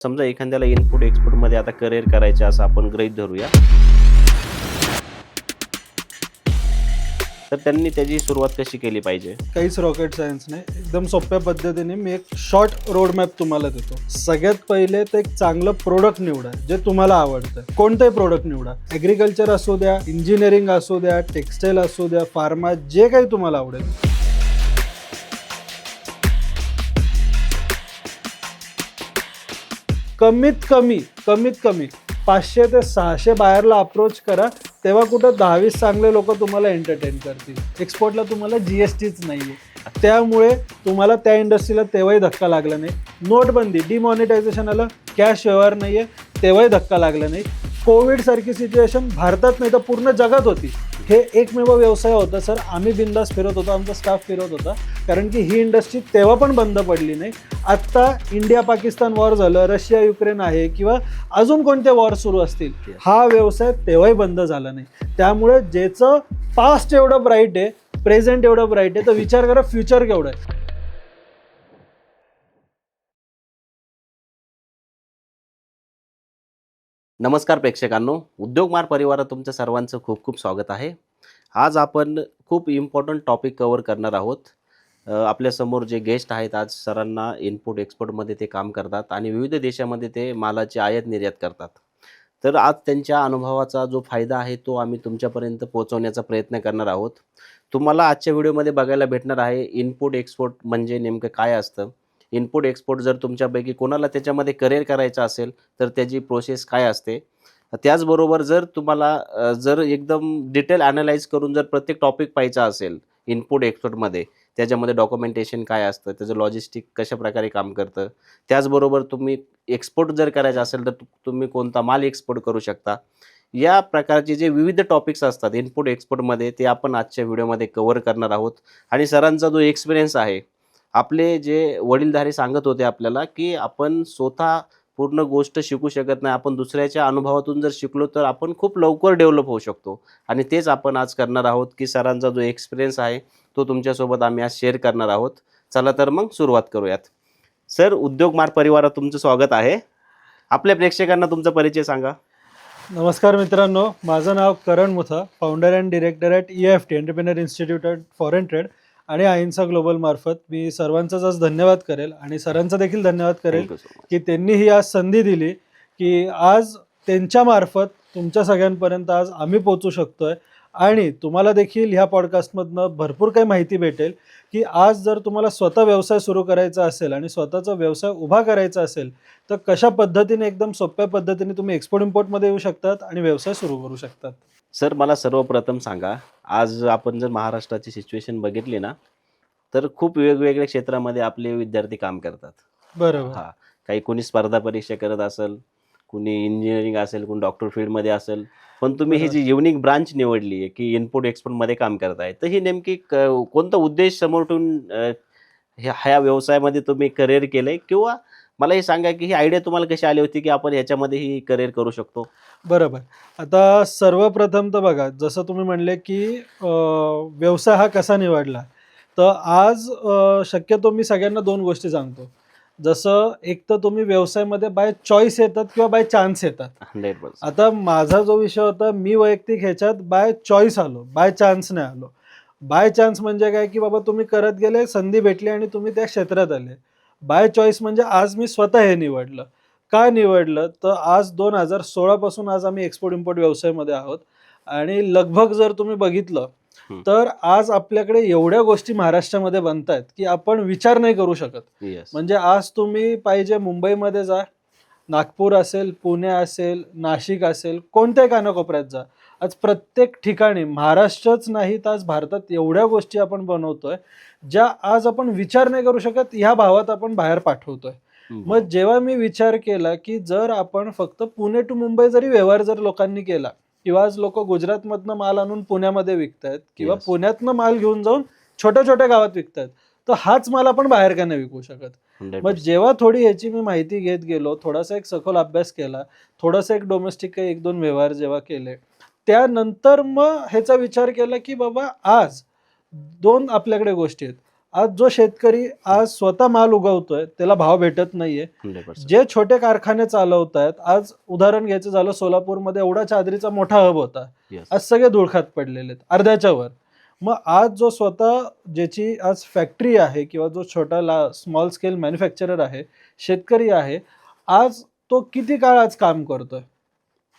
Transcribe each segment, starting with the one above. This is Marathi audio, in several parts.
समजा एखाद्याला इनपुट एक्सपोर्टमध्ये आता करिअर करायचे असं आपण गृहीत धरूया, तर त्यांनी त्याची सुरुवात कशी केली पाहिजे? काहीच रॉकेट सायन्स नाही, एकदम सोप्या पद्धतीने मी एक शॉर्ट रोड मॅप तुम्हाला देतो. सगळ्यात पहिले ते एक चांगलं प्रोडक्ट निवडा जे तुम्हाला आवडतं. कोणतंही प्रोडक्ट निवडा, ॲग्रिकल्चर असू द्या, इंजिनिअरिंग असू द्या, टेक्स्टाईल असू द्या, फार्मा, जे काही तुम्हाला आवडेल. कमीत कमी 500 ते 600 बायरला अप्रोच करा, तेव्हा कुठं 10-20 चांगले लोक तुम्हाला एंटरटेन करतील. एक्सपोर्टला तुम्हाला GSTच नाही आहे, त्यामुळे तुम्हाला त्या इंडस्ट्रीला तेव्हाही धक्का लागला नाही. नोटबंदी, डिमॉनिटायझेशन आलं, कॅश व्यवहार नाही आहे, तेव्हाही धक्का लागला नाही. कोविडसारखी सिच्युएशन भारतात नाही तर पूर्ण जगात होती. हे एकमेव व्यवसाय होता सर, आम्ही बिंदास फिरत होतो, आमचा स्टाफ फिरत होता, कारण की ही इंडस्ट्री तेव्हा पण बंद पडली नाही. आत्ता इंडिया पाकिस्तान वॉर झालं, रशिया युक्रेन आहे किंवा अजून कोणते वॉर सुरू असतील, हा व्यवसाय तेव्हाही बंद झाला नाही. त्यामुळे ज्याचं पास्ट एवढं ब्राईट आहे, प्रेझेंट एवढं ब्राईट आहे, तर विचार करा फ्युचर केवढं आहे. नमस्कार प्रेक्षकांनो, उद्योगमार्ग परिवारात तुमचं सर्वांचं खूप खूप स्वागत आहे. आज आपण खूप इम्पॉर्टंट टॉपिक कव्हर करणार आहोत. आपल्यासमोर जे गेस्ट आहेत, आज सरांना इनपुट एक्सपोर्टमध्ये ते काम करतात आणि विविध देशामध्ये ते मालाची आयात निर्यात करतात. तर आज त्यांच्या अनुभवाचा जो फायदा आहे तो आम्ही तुमच्यापर्यंत पोहोचवण्याचा प्रयत्न करणार आहोत. तुम्हाला आजच्या व्हिडिओमध्ये बघायला भेटणार आहे इनपुट एक्सपोर्ट म्हणजे नेमकं काय असतं. इनपुट एक्सपोर्ट जर तुमच्यापैकी कोणाला त्याच्यामध्ये करिअर करायचं असेल तर त्याची प्रोसेस काय असते. त्याचबरोबर जर तुम्हाला जर एकदम डिटेल ॲनालाइज करून जर प्रत्येक टॉपिक पाहायचा असेल इनपुट एक्सपोर्टमध्ये, त्याच्यामध्ये डॉक्युमेंटेशन काय असतं, त्याचं लॉजिस्टिक कशाप्रकारे काम करतं, त्याचबरोबर तुम्ही एक्सपोर्ट जर करायचं असेल तर तुम्ही कोणता माल एक्सपोर्ट करू शकता, या प्रकारचे जे विविध टॉपिक्स असतात इनपुट एक्सपोर्टमध्ये ते आपण आजच्या व्हिडिओमध्ये कव्हर करणार आहोत. आणि सरांचा जो एक्सपिरियन्स आहे, आपले जे वडीलधारे सांगत होते आपल्याला की आपण स्वतः पूर्ण गोष्ट शिकू शकत नाही, आपण दुसऱ्याच्या अनुभवातून जर शिकलो तर आपण खूप लवकर डेव्हलप होऊ शकतो. आणि तेच आपण आज करणार आहोत की सरांचा जो एक्सपिरियन्स आहे तो तुमच्यासोबत आम्ही आज शेअर करणार आहोत. चला तर मग सुरुवात करूयात. सर, उद्योगमार्ग परिवारात तुमचं स्वागत आहे. आपल्या प्रेक्षकांना तुमचा परिचय सांगा. नमस्कार मित्रांनो, माझं नाव Karan Mutha, founder and director at EFT entrepreneur institute at foreign trade आणि आयन्सा ग्लोबल मार्फत. मी सर्वांचाच आज धन्यवाद करेल आणि सरांचा देखील धन्यवाद करेल की त्यांनी ही आज संधी दिली की आज त्यांच्या मार्फत तुमच्या सगळ्यांपर्यंत आज आम्ही पोहोचू शकतोय. आणि तुम्हाला देखील ह्या पॉडकास्टमधनं भरपूर काही माहिती भेटेल की आज जर तुम्हाला स्वतः व्यवसाय सुरू करायचा असेल आणि स्वतःचा व्यवसाय उभा करायचा असेल तर कशा पद्धतीने एकदम सोप्या पद्धतीने तुम्ही एक्सपोर्ट इम्पोर्टमध्ये येऊ शकतात आणि व्यवसाय सुरू करू शकतात. सर, मला सर्वप्रथम सांगा, आज आपण जर महाराष्ट्राची सिच्युएशन बघितली ना तर खूप वेगवेगळ्या क्षेत्रामध्ये आपले विद्यार्थी काम करतात. बरोबर. हां, काही कोणी स्पर्धा परीक्षा करत असेल, कुणी इंजिनिअरिंग असेल, कोणी डॉक्टर फील्डमध्ये असेल, पण तुम्ही ही जी युनिक ब्रांच निवडली आहे की इनपुट एक्सपोर्टमध्ये काम करताय, तर ही नेमकी कोणता उद्देश समोर ठेवून ह्या व्यवसायामध्ये तुम्ही करिअर केलंय, किंवा मला हे सांगा की ही आयडिया तुम्हाला कशी आली होती की आपण ह्याच्यामध्ये ही करिअर करू शकतो? बरोबर. आता सर्वप्रथम तर बघा, जसं तुम्ही म्हणले की व्यवसाय हा कसा निवडला, तर आज शक्यतो मी सगळ्यांना 2 गोष्टी सांगतो. जसं एक तर तुम्ही व्यवसायामध्ये बाय चॉईस येतात किंवा बाय चान्स येतात. 100%. आता माझा जो विषय होता, मी वैयक्तिक ह्याच्यात बाय चॉईस आलो, बाय चान्स नाही आलो. बाय चान्स म्हणजे काय की बाबा तुम्ही करत गेले, संधी भेटली आणि तुम्ही त्या क्षेत्रात आले. बाय चॉईस म्हणजे आज मी स्वतः हे निवडलं. का निवडलं, तर आज 2016 पासून आज आम्ही एक्सपोर्ट इम्पोर्ट व्यवसायामध्ये आहोत आणि लगभग जर तुम्ही बघितलं तर आज आपल्याकडे एवढ्या गोष्टी महाराष्ट्रामध्ये बनतायत की आपण विचार नाही करू शकत. येस. म्हणजे आज तुम्ही पाहिजे मुंबईमध्ये जा, नागपूर असेल, पुणे असेल, नाशिक असेल, कोणत्याही कानाकोपऱ्यात जा. आज प्रत्येक ठिकाणी महाराष्ट्रच नाही तर आज भारतात एवढ्या गोष्टी आपण बनवतोय ज्या आज आपण विचार नाही करू शकत, ह्या भावात आपण बाहेर पाठवतोय. मग जेव्हा मी विचार केला की जर आपण फक्त पुणे टू मुंबई जरी व्यवहार जर लोकांनी केला, किंवा आज लोक गुजरातमधनं माल आणून पुण्यामध्ये विकतायत किंवा Yes. पुण्यातनं माल घेऊन जाऊन छोट्या छोट्या गावात विकतायत, तर हाच माल आपण बाहेर का नाही विकू शकत. मग 100%. जेव्हा थोडी ह्याची मी माहिती घेत गेलो, थोडासा एक सखोल अभ्यास केला, थोडासा एक डोमेस्टिक काही 1-2 व्यवहार जेव्हा केले, त्यानंतर मग ह्याचा विचार केला की बाबा आज 2 आपल्याकडे गोष्टी आहेत. आज जो शेतकरी आज स्वतः माल उगवतोय त्याला भाव भेटत नाहीये. 100%. जे छोटे कारखाने चालवत आहेत, आज उदाहरण घ्यायचं झालं, सोलापूरमध्ये एवढा चादरीचा मोठा हब होता, Yes. आज सगळे धुळखात पडलेले आहेत अर्ध्याच्या वर. मग आज जो स्वतः ज्याची आज फॅक्टरी आहे किंवा जो छोटा स्मॉल स्केल मॅन्युफॅक्चरर आहे, शेतकरी आहे, आज तो किती काळ आज काम करतोय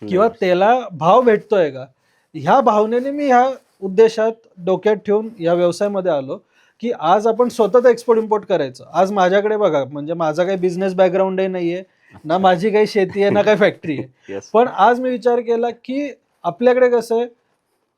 किंवा 100%. त्याला भाव भेटतोय का, ह्या भावनेने मी ह्या उद्देशात डोक्यात ठेवून या व्यवसायामध्ये आलो की आज आपण स्वतः एक्सपोर्ट इम्पोर्ट करायचं. आज माझ्याकडे बघा, म्हणजे माझा काही बिझनेस बॅकग्राऊंडही नाहीये, ना माझी काही शेती आहे, ना काही फॅक्टरी आहे. Yes. पण आज मी विचार केला की आपल्याकडे कसं आहे,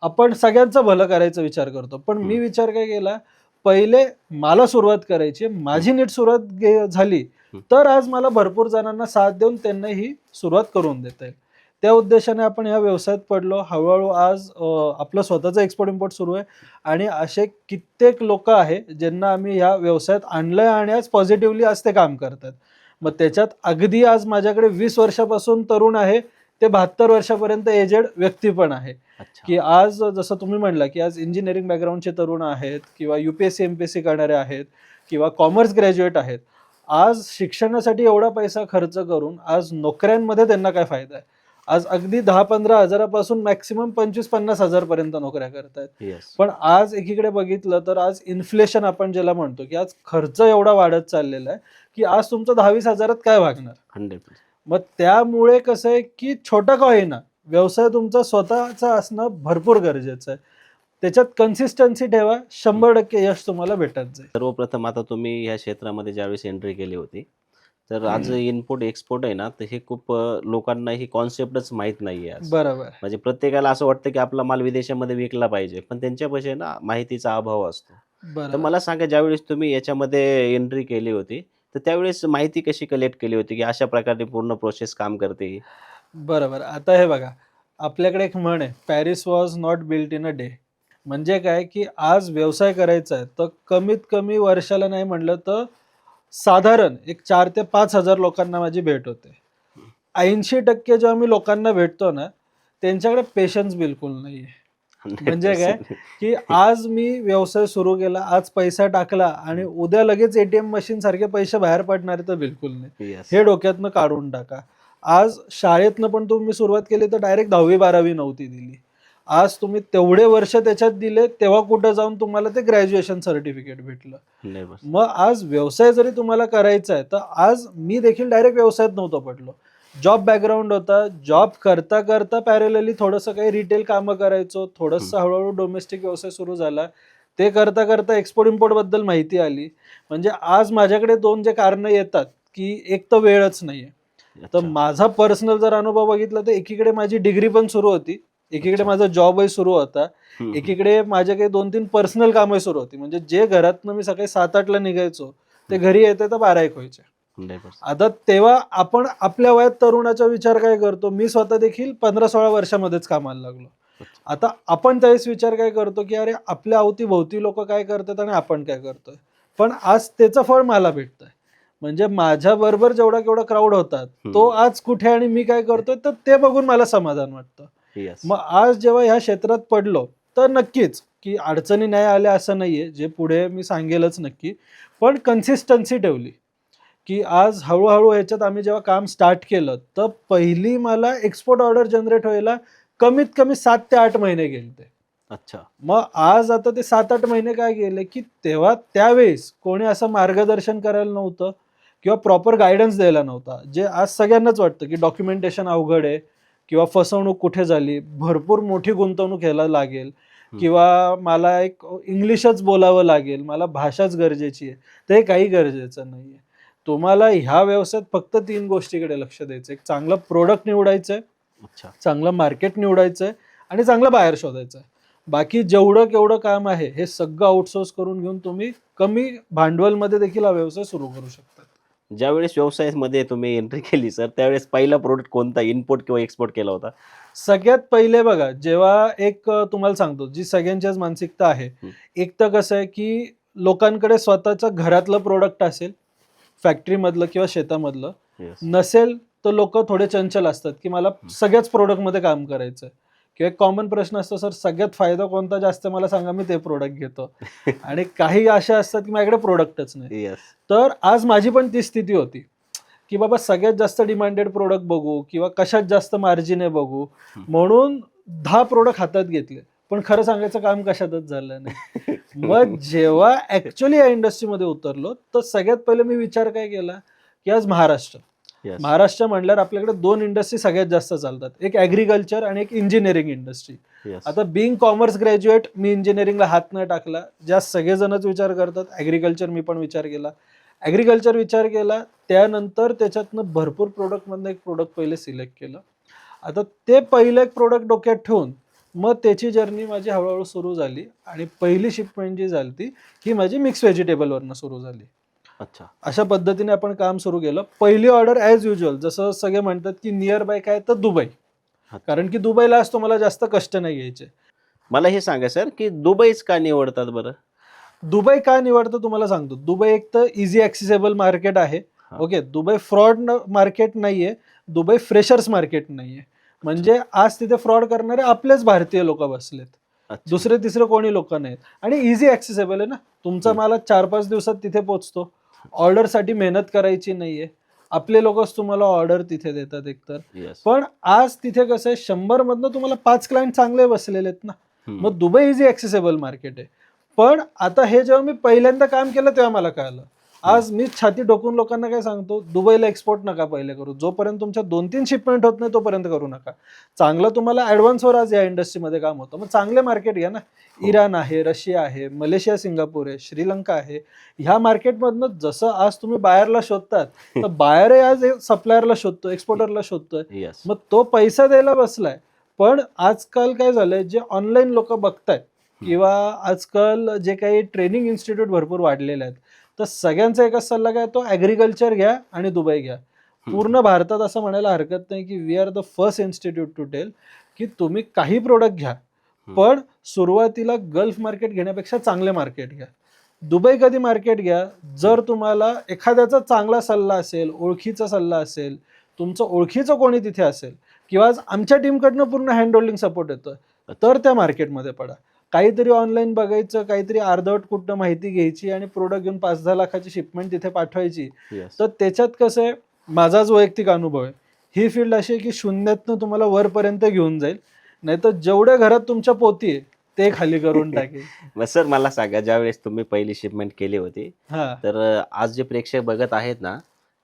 आपण सगळ्यांचं भलं करायचा विचार करतो. पण मी विचार काय केला, पहिले मला सुरुवात करायची, माझी नीट सुरुवात झाली तर आज मला भरपूर जणांना साथ देऊन त्यांना ही सुरुवात करून देता येईल. त्या उद्देशाने आपण ह्या व्यवसायात पडलो. हळूहळू आज आपलं स्वतःचं एक्सपोर्ट इम्पोर्ट सुरू आहे आणि असे कित्येक लोक आहे ज्यांना आम्ही ह्या व्यवसायात आणलंय आणि आज पॉझिटिव्हली आज ते काम करतात. मग त्याच्यात अगदी आज माझ्याकडे 20 वर्षापासून तरुण आहे ते 72 वर्षापर्यंत एजेड व्यक्ती पण आहे. अच्छा. की आज जसं तुम्ही म्हणला की आज इंजिनिअरिंग बॅकग्राऊंडचे तरुण आहेत किंवा UPSC MPSC करणारे आहेत किंवा कॉमर्स ग्रॅज्युएट आहेत. आज शिक्षणासाठी एवढा पैसा खर्च करून आज नोकऱ्यांमध्ये त्यांना काय फायदा आहे. आज अगदी 10-15 हजारापासून मॅक्सिमम 25-50 हजार पर्यंत नोकऱ्या करतायत. Yes. पण आज एकीकडे बघितलं तर आज इन्फ्लेशन आपण ज्याला म्हणतो की आज खर्च एवढा वाढत चाललेला आहे की आज तुमचं 10-20 हजारात काय भागणार. 100%. मग त्यामुळे कसं आहे की छोटा का होईना व्यवसाय तुमचा स्वतःचा असणं भरपूर गरजेचं आहे. त्याच्यात कन्सिस्टन्सी ठेवा, 100% यश तुम्हाला भेटत जाईल. सर्वप्रथम आता तुम्ही ह्या क्षेत्रामध्ये ज्यावेळेस एंट्री केली होती, तर आज इनपुट एक्सपोर्ट आहे ना, तर हे खूप लोकांना ही कॉन्सेप्टच माहीत नाही आहे आज. बरोबर. म्हणजे प्रत्येकाला असं वाटतं की आपला माल विदेशामध्ये विकला पाहिजे, पण त्यांच्यापाशी आहे ना माहितीचा अभाव असतो. तर बरोबर. मला सांगा, ज्यावेळेस तुम्ही याच्यामध्ये एंट्री केली होती, तर त्यावेळेस माहिती कशी कलेक्ट केली होती की अशा प्रकारे पूर्ण प्रोसेस काम करते? बरोबर. आता हे बघा, आपल्याकडे एक म्हण आहे, Paris was not built in a day. म्हणजे काय की आज व्यवसाय करायचा आहे तर कमीत कमी वर्षाला नाही म्हणलं तर साधारण एक 4 ते 5 हजार लोकांना माझी भेट होते. 80% जेव्हा मी लोकांना भेटतो ना, त्यांच्याकडे पेशन्स बिलकुल नाहीये. म्हणजे काय की आज मी व्यवसाय सुरू केला, आज पैसा टाकला आणि उद्या लगेच ATM मशीन सारखे पैसे बाहेर पडणारे तर बिलकुल नाही. Yes. हे डोक्यातनं काढून टाका. आज शाळेतनं पण तुम्ही सुरुवात केली तर डायरेक्ट 10वी-12वी नव्हती दिली. आज तुम्ही तेवढे वर्ष त्याच्यात दिले तेव्हा कुठं जाऊन तुम्हाला ते ग्रॅज्युएशन सर्टिफिकेट भेटलं. 100%. मग आज व्यवसाय जरी तुम्हाला करायचा आहे तर आज मी देखील डायरेक्ट व्यवसायात नव्हतो पडलो. जॉब बॅकग्राऊंड होता. जॉब करता करता पॅरेलली थोडंसं काही रिटेल कामं करायचो, थोडंसं हळूहळू डोमेस्टिक व्यवसाय सुरू झाला. ते करता करता एक्सपोर्ट इम्पोर्ट बद्दल माहिती आली. म्हणजे आज माझ्याकडे 2 जे कारणं येतात की एक तर वेळच नाहीये. तर अच्छा. माझा पर्सनल जर अनुभव बघितला तर एकीकडे माझी डिग्री पण सुरू होती, एकीकडे माझा जॉबही सुरू होता, एकीकडे माझे काही 2-3 पर्सनल कामही सुरू होती. म्हणजे जे घरातनं मी सकाळी 7-8ला निघायचो ते घरी येते तर 12-1 व्हायचे. 100%. आता तेव्हा आपण आपल्या वयात तरुणाचा विचार काय करतो, मी स्वतः देखील 15-16 वर्षामध्येच कामाला लागलो. आता आपण त्यावेळेस विचार काय करतो की अरे आपल्या अवतीभोवती लोक काय करतात आणि आपण काय करतोय. पण आज त्याचं फळ मला भेटतंय. म्हणजे माझ्या बरोबर जेवढा केवढा क्राऊड होता तो आज कुठे आणि मी काय करतोय तर ते बघून मला समाधान वाटतं. Yes. मग आज जेव्हा ह्या क्षेत्रात पडलो तर नक्कीच की अडचणी नाही आल्या असं नाहीये, जे पुढे मी सांगेलच नक्की. पण कन्सिस्टन्सी ठेवली की आज हळूहळू ह्याच्यात आम्ही जेव्हा काम स्टार्ट केलं तर पहिली मला एक्सपोर्ट ऑर्डर जनरेट व्हायला कमीत कमी 7 ते 8 महिने गेले. अच्छा. मग आज आता ते 7-8 महिने काय गेले की तेव्हा त्यावेळेस कोणी असं मार्गदर्शन करायला नव्हतं किंवा प्रॉपर गायडन्स द्यायला नव्हता. जे आज सगळ्यांनाच वाटतं की डॉक्युमेंटेशन अवघड आहे किंवा फसवणूक कुठे झाली, भरपूर मोठी गुंतवणूक घ्यायला लागेल किंवा मला एक इंग्लिशच बोलावं लागेल, मला भाषाच गरजेची आहे. ते काही गरजेचं नाहीये. तुम्हाला ह्या व्यवसायात फक्त 3 गोष्टीकडे लक्ष द्यायचं. एक चांगलं प्रोडक्ट निवडायचंय, अच्छा. चांगलं मार्केट निवडायचंय आणि चांगलं बाहेर शोधायचं आहे. बाकी जेवढं केवढं काम आहे हे सगळं आउटसोर्स करून घेऊन तुम्ही कमी भांडवलमध्ये देखील हा व्यवसाय सुरू करू शकता. ज्यावेळेस व्यवसायामध्ये तुम्ही एंट्री केली सर, त्यावेळेस पहिला प्रोडक्ट कोणता इम्पोर्ट किंवा एक्सपोर्ट केला होता? सगळ्यात पहिले बघा, जेव्हा एक तुम्हाला सांगतो जी सगळ्यांच्याच मानसिकता आहे, एक तर कसं आहे की लोकांकडे स्वतःचं घरातलं प्रोडक्ट असेल, फॅक्टरीमधलं किंवा शेतामधलं Yes. नसेल तर लोक थोडे चंचल असतात की मला सगळ्याच प्रोडक्टमध्ये काम करायचं आहे किंवा एक कॉमन प्रश्न असतो, सर सगळ्यात फायदा कोणता जास्त मला सांगा, मी ते प्रोडक्ट घेतो. आणि काही अशा असतात की माझ्याकडे प्रोडक्टच नाही. येस. तर आज माझी पण ती स्थिती होती की बाबा सगळ्यात जास्त डिमांडेड प्रोडक्ट बघू किंवा कशात जास्त मार्जिन आहे बघू, म्हणून 10 प्रोडक्ट हातात घेतले, पण खरं सांगायचं काम कशातच झालं नाही. मग जेव्हा ऍक्च्युअली या इंडस्ट्रीमध्ये उतरलो, तर सगळ्यात पहिले मी विचार काय केला की आज Yes. महाराष्ट्र म्हणल्यावर आपल्याकडे 2 इंडस्ट्री सगळ्यात जास्त चालतात, एक ऍग्रिकल्चर आणि एक इंजिनिअरिंग इंडस्ट्री. Yes. आता बिंग कॉमर्स ग्रॅज्युएट मी इंजिनिअरिंगला हात नाही टाकला, ज्या सगळेजणच विचार करतात. ऍग्रिकल्चर मी पण विचार केला, ऍग्रिकल्चर विचार केला, त्यानंतर त्याच्यातनं भरपूर प्रोडक्टमधनं एक प्रोडक्ट पहिले सिलेक्ट केलं. आता ते पहिलं एक प्रोडक्ट डोक्यात ठेवून मग त्याची जर्नी माझी हळूहळू सुरू झाली आणि पहिली शिपमेंट जी झाली ती ही माझी मिक्स व्हेजिटेबलवरनं सुरू झाली. अच्छा. अशा पद्धतीने आपण काम सुरू केलं. पहिली ऑर्डर ॲज युजल, जसं सगळे म्हणतात की नियर बाय काय, तर दुबई. कारण की दुबईला असतो मला जास्त कष्ट नाही घ्यायचे. मला हे सांगा सर की दुबईच का निवडतात बरं? दुबई का निवडतं तुम्हाला सांगतो. दुबई एक तर इझी ॲक्सेसेबल मार्केट आहे. हा. ओके, दुबई फ्रॉड मार्केट नाहीये, दुबई फ्रेशर्स मार्केट नाहीये. म्हणजे आज तिथे फ्रॉड करणारे आपलेच भारतीय लोक बसलेत, अच्छा. दुसरे तिसरे कोणी लोक नाहीत. आणि इझी ॲक्सेसेबल आहे ना, तुमचा माल 4-5 दिवसात तिथे पोहोचतो. ऑर्डरसाठी मेहनत करायची नाहीये, आपले लोकच तुम्हाला ऑर्डर तिथे देतात एकतर. Yes. पण आज तिथे कसं आहे, 100 मधनं तुम्हाला 5 क्लायंट चांगले बसलेले आहेत ना. मग दुबई इझी ॲक्सेसेबल मार्केट आहे. पण आता हे जेव्हा मी पहिल्यांदा काम केलं तेव्हा मला कळलं. आज मी छाती डोकून लोकांना काय सांगतो, दुबईला एक्सपोर्ट नका पहिले करू, जोपर्यंत तुमच्या 2-3 शिपमेंट होत नाही तोपर्यंत करू नका. चांगलं तुम्हाला ॲडव्हान्सवर आज या इंडस्ट्रीमध्ये काम होतं. मग चांगले मार्केट घ्या ना. इराण आहे, रशिया आहे, मलेशिया, सिंगापूर आहे, श्रीलंका आहे. ह्या मार्केटमधनं जसं आज तुम्ही बायरला शोधतात, तर बायर आज सप्लायरला शोधतो, एक्सपोर्टरला शोधतोय. Yes. मग तो पैसा द्यायला बसलाय. पण आजकाल काय झालंय, जे ऑनलाईन लोक बघतायत किंवा आजकाल जे काही ट्रेनिंग इन्स्टिट्यूट भरपूर वाढलेले आहेत, तर सगळ्यांचा एकच सल्ला काय, तो ॲग्रिकल्चर घ्या आणि दुबई घ्या. पूर्ण भारतात असं म्हणायला हरकत नाही की we are the first institute to tell की तुम्ही काही प्रोडक्ट घ्या, पण सुरुवातीला गल्फ मार्केट घेण्यापेक्षा चांगले मार्केट घ्या. दुबई कधी मार्केट घ्या, जर तुम्हाला एखाद्याचा चांगला सल्ला असेल, ओळखीचा सल्ला असेल, तुमचं ओळखीचं कोणी तिथे असेल, किंवा आज आमच्या टीमकडनं पूर्ण हँड होल्डिंग सपोर्ट येतोय, तर त्या मार्केटमध्ये पडा. काहीतरी ऑनलाईन बघायचं, काहीतरी अर्धवट कुठनं माहिती घ्यायची आणि प्रोडक्ट घेऊन 5-10 लाखाची शिपमेंट तिथे पाठवायची. Yes. तर त्याच्यात कसं आहे, माझाच वैयक्तिक अनुभव आहे, ही फील्ड अशी आहे की शून्यातनं तुम्हाला वरपर्यंत घेऊन जाईल, नाहीतर जेवढ्या घरात तुमच्या पोती आहे ते खाली करून टाकेल. मग सर मला सांगा, ज्यावेळेस तुम्ही पहिली शिपमेंट केली होती, हा, तर आज जे प्रेक्षक बघत आहेत ना,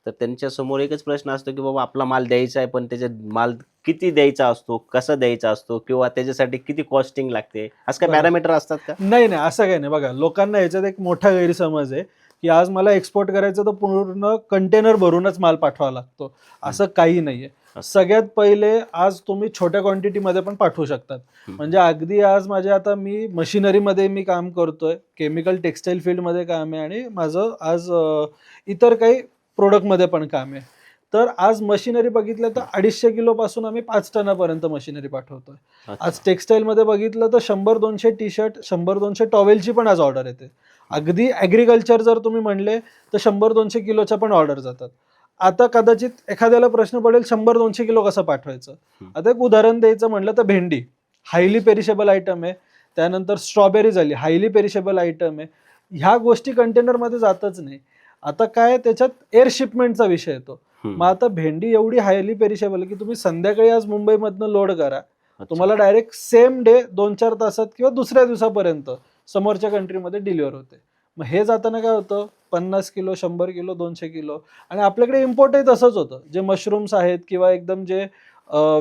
तर त्यांच्या समोर एकच प्रश्न असतो की बाबा आपला माल द्यायचा आहे, पण त्याचा माल किती द्यायचा असतो, कसा द्यायचा असतो, किंवा त्याच्यासाठी किती कॉस्टिंग लागते, असं काय बरोबर. पॅरामीटर असतात का? नाही नाही, असं काही नाही. बघा, लोकांना याच्यात एक मोठा गैरसमज आहे की आज मला एक्सपोर्ट करायचं तर पूर्ण कंटेनर भरूनच माल पाठवावा लागतो, असं काही नाहीये. सगळ्यात पहिले आज तुम्ही छोट्या क्वांटिटीमध्ये पण पाठवू शकतात. म्हणजे अगदी आज माझ्या, आता मी मशिनरीमध्ये मी काम करतोय, केमिकल टेक्सटाईल फील्डमध्ये काम आहे आणि माझं आज इतर काही प्रोडक्टमध्ये पण काम आहे. तर आज मशिनरी बघितलं तर 250 किलोपासून आम्ही 5 टनापर्यंत मशिनरी पाठवतोय. आज टेक्सटाईलमध्ये बघितलं तर 100-200 टी शर्ट, 100-200 टॉवेलची पण आज ऑर्डर येते. अगदी ॲग्रिकल्चर जर तुम्ही म्हणले तर 100-200 किलोच्या पण ऑर्डर जातात. आता कदाचित एखाद्याला प्रश्न पडेल 100-200 किलो कसं पाठवायचं. आता एक उदाहरण द्यायचं म्हटलं तर भेंडी हायली पेरिशेबल आयटम आहे, त्यानंतर स्ट्रॉबेरी झाली हायली पेरिशेबल आयटम आहे. ह्या गोष्टी कंटेनरमध्ये जातच नाही. आता काय, त्याच्यात एअर शिपमेंटचा विषय येतो. मग आता भेंडी एवढी हायली पेरिशेबल की तुम्ही संध्याकाळी आज मुंबईमधनं लोड करा, तुम्हाला डायरेक्ट सेम डे 2-4 तासात किंवा दुसऱ्या दिवसापर्यंत समोरच्या कंट्रीमध्ये डिलिव्हर होते. मग हे जाताना काय होतं, 50 किलो, 100 किलो, 200 किलो. आणि आपल्याकडे इम्पोर्टही तसंच होतं. जे मशरूम्स आहेत किंवा एकदम जे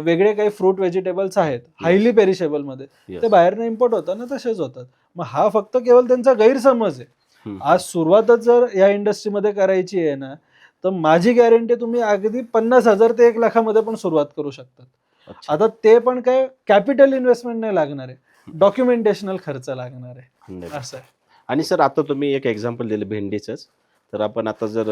वेगळे काही फ्रूट व्हेजिटेबल्स आहेत हायली पेरिशेबलमध्ये, ते बाहेरनं इम्पोर्ट होतात ना, तसेच होतात. मग हा फक्त केवळ त्यांचा गैरसमज आहे. आज सुरुवातच जर या इंडस्ट्रीमध्ये करायची आहे ना, तर माझी गॅरंटी, तुम्ही अगदी 50,000 ते 1,00,000 पण सुरुवात करू शकतात. आता ते पण काय कॅपिटल इन्व्हेस्टमेंट नाही लागणार आहे, डॉक्युमेंटेशनल खर्च लागणार आहे, असं आहे. आणि सर आता तुम्ही एक एक्झाम्पल दिलं भेंडीचंच, तर आपण आता जर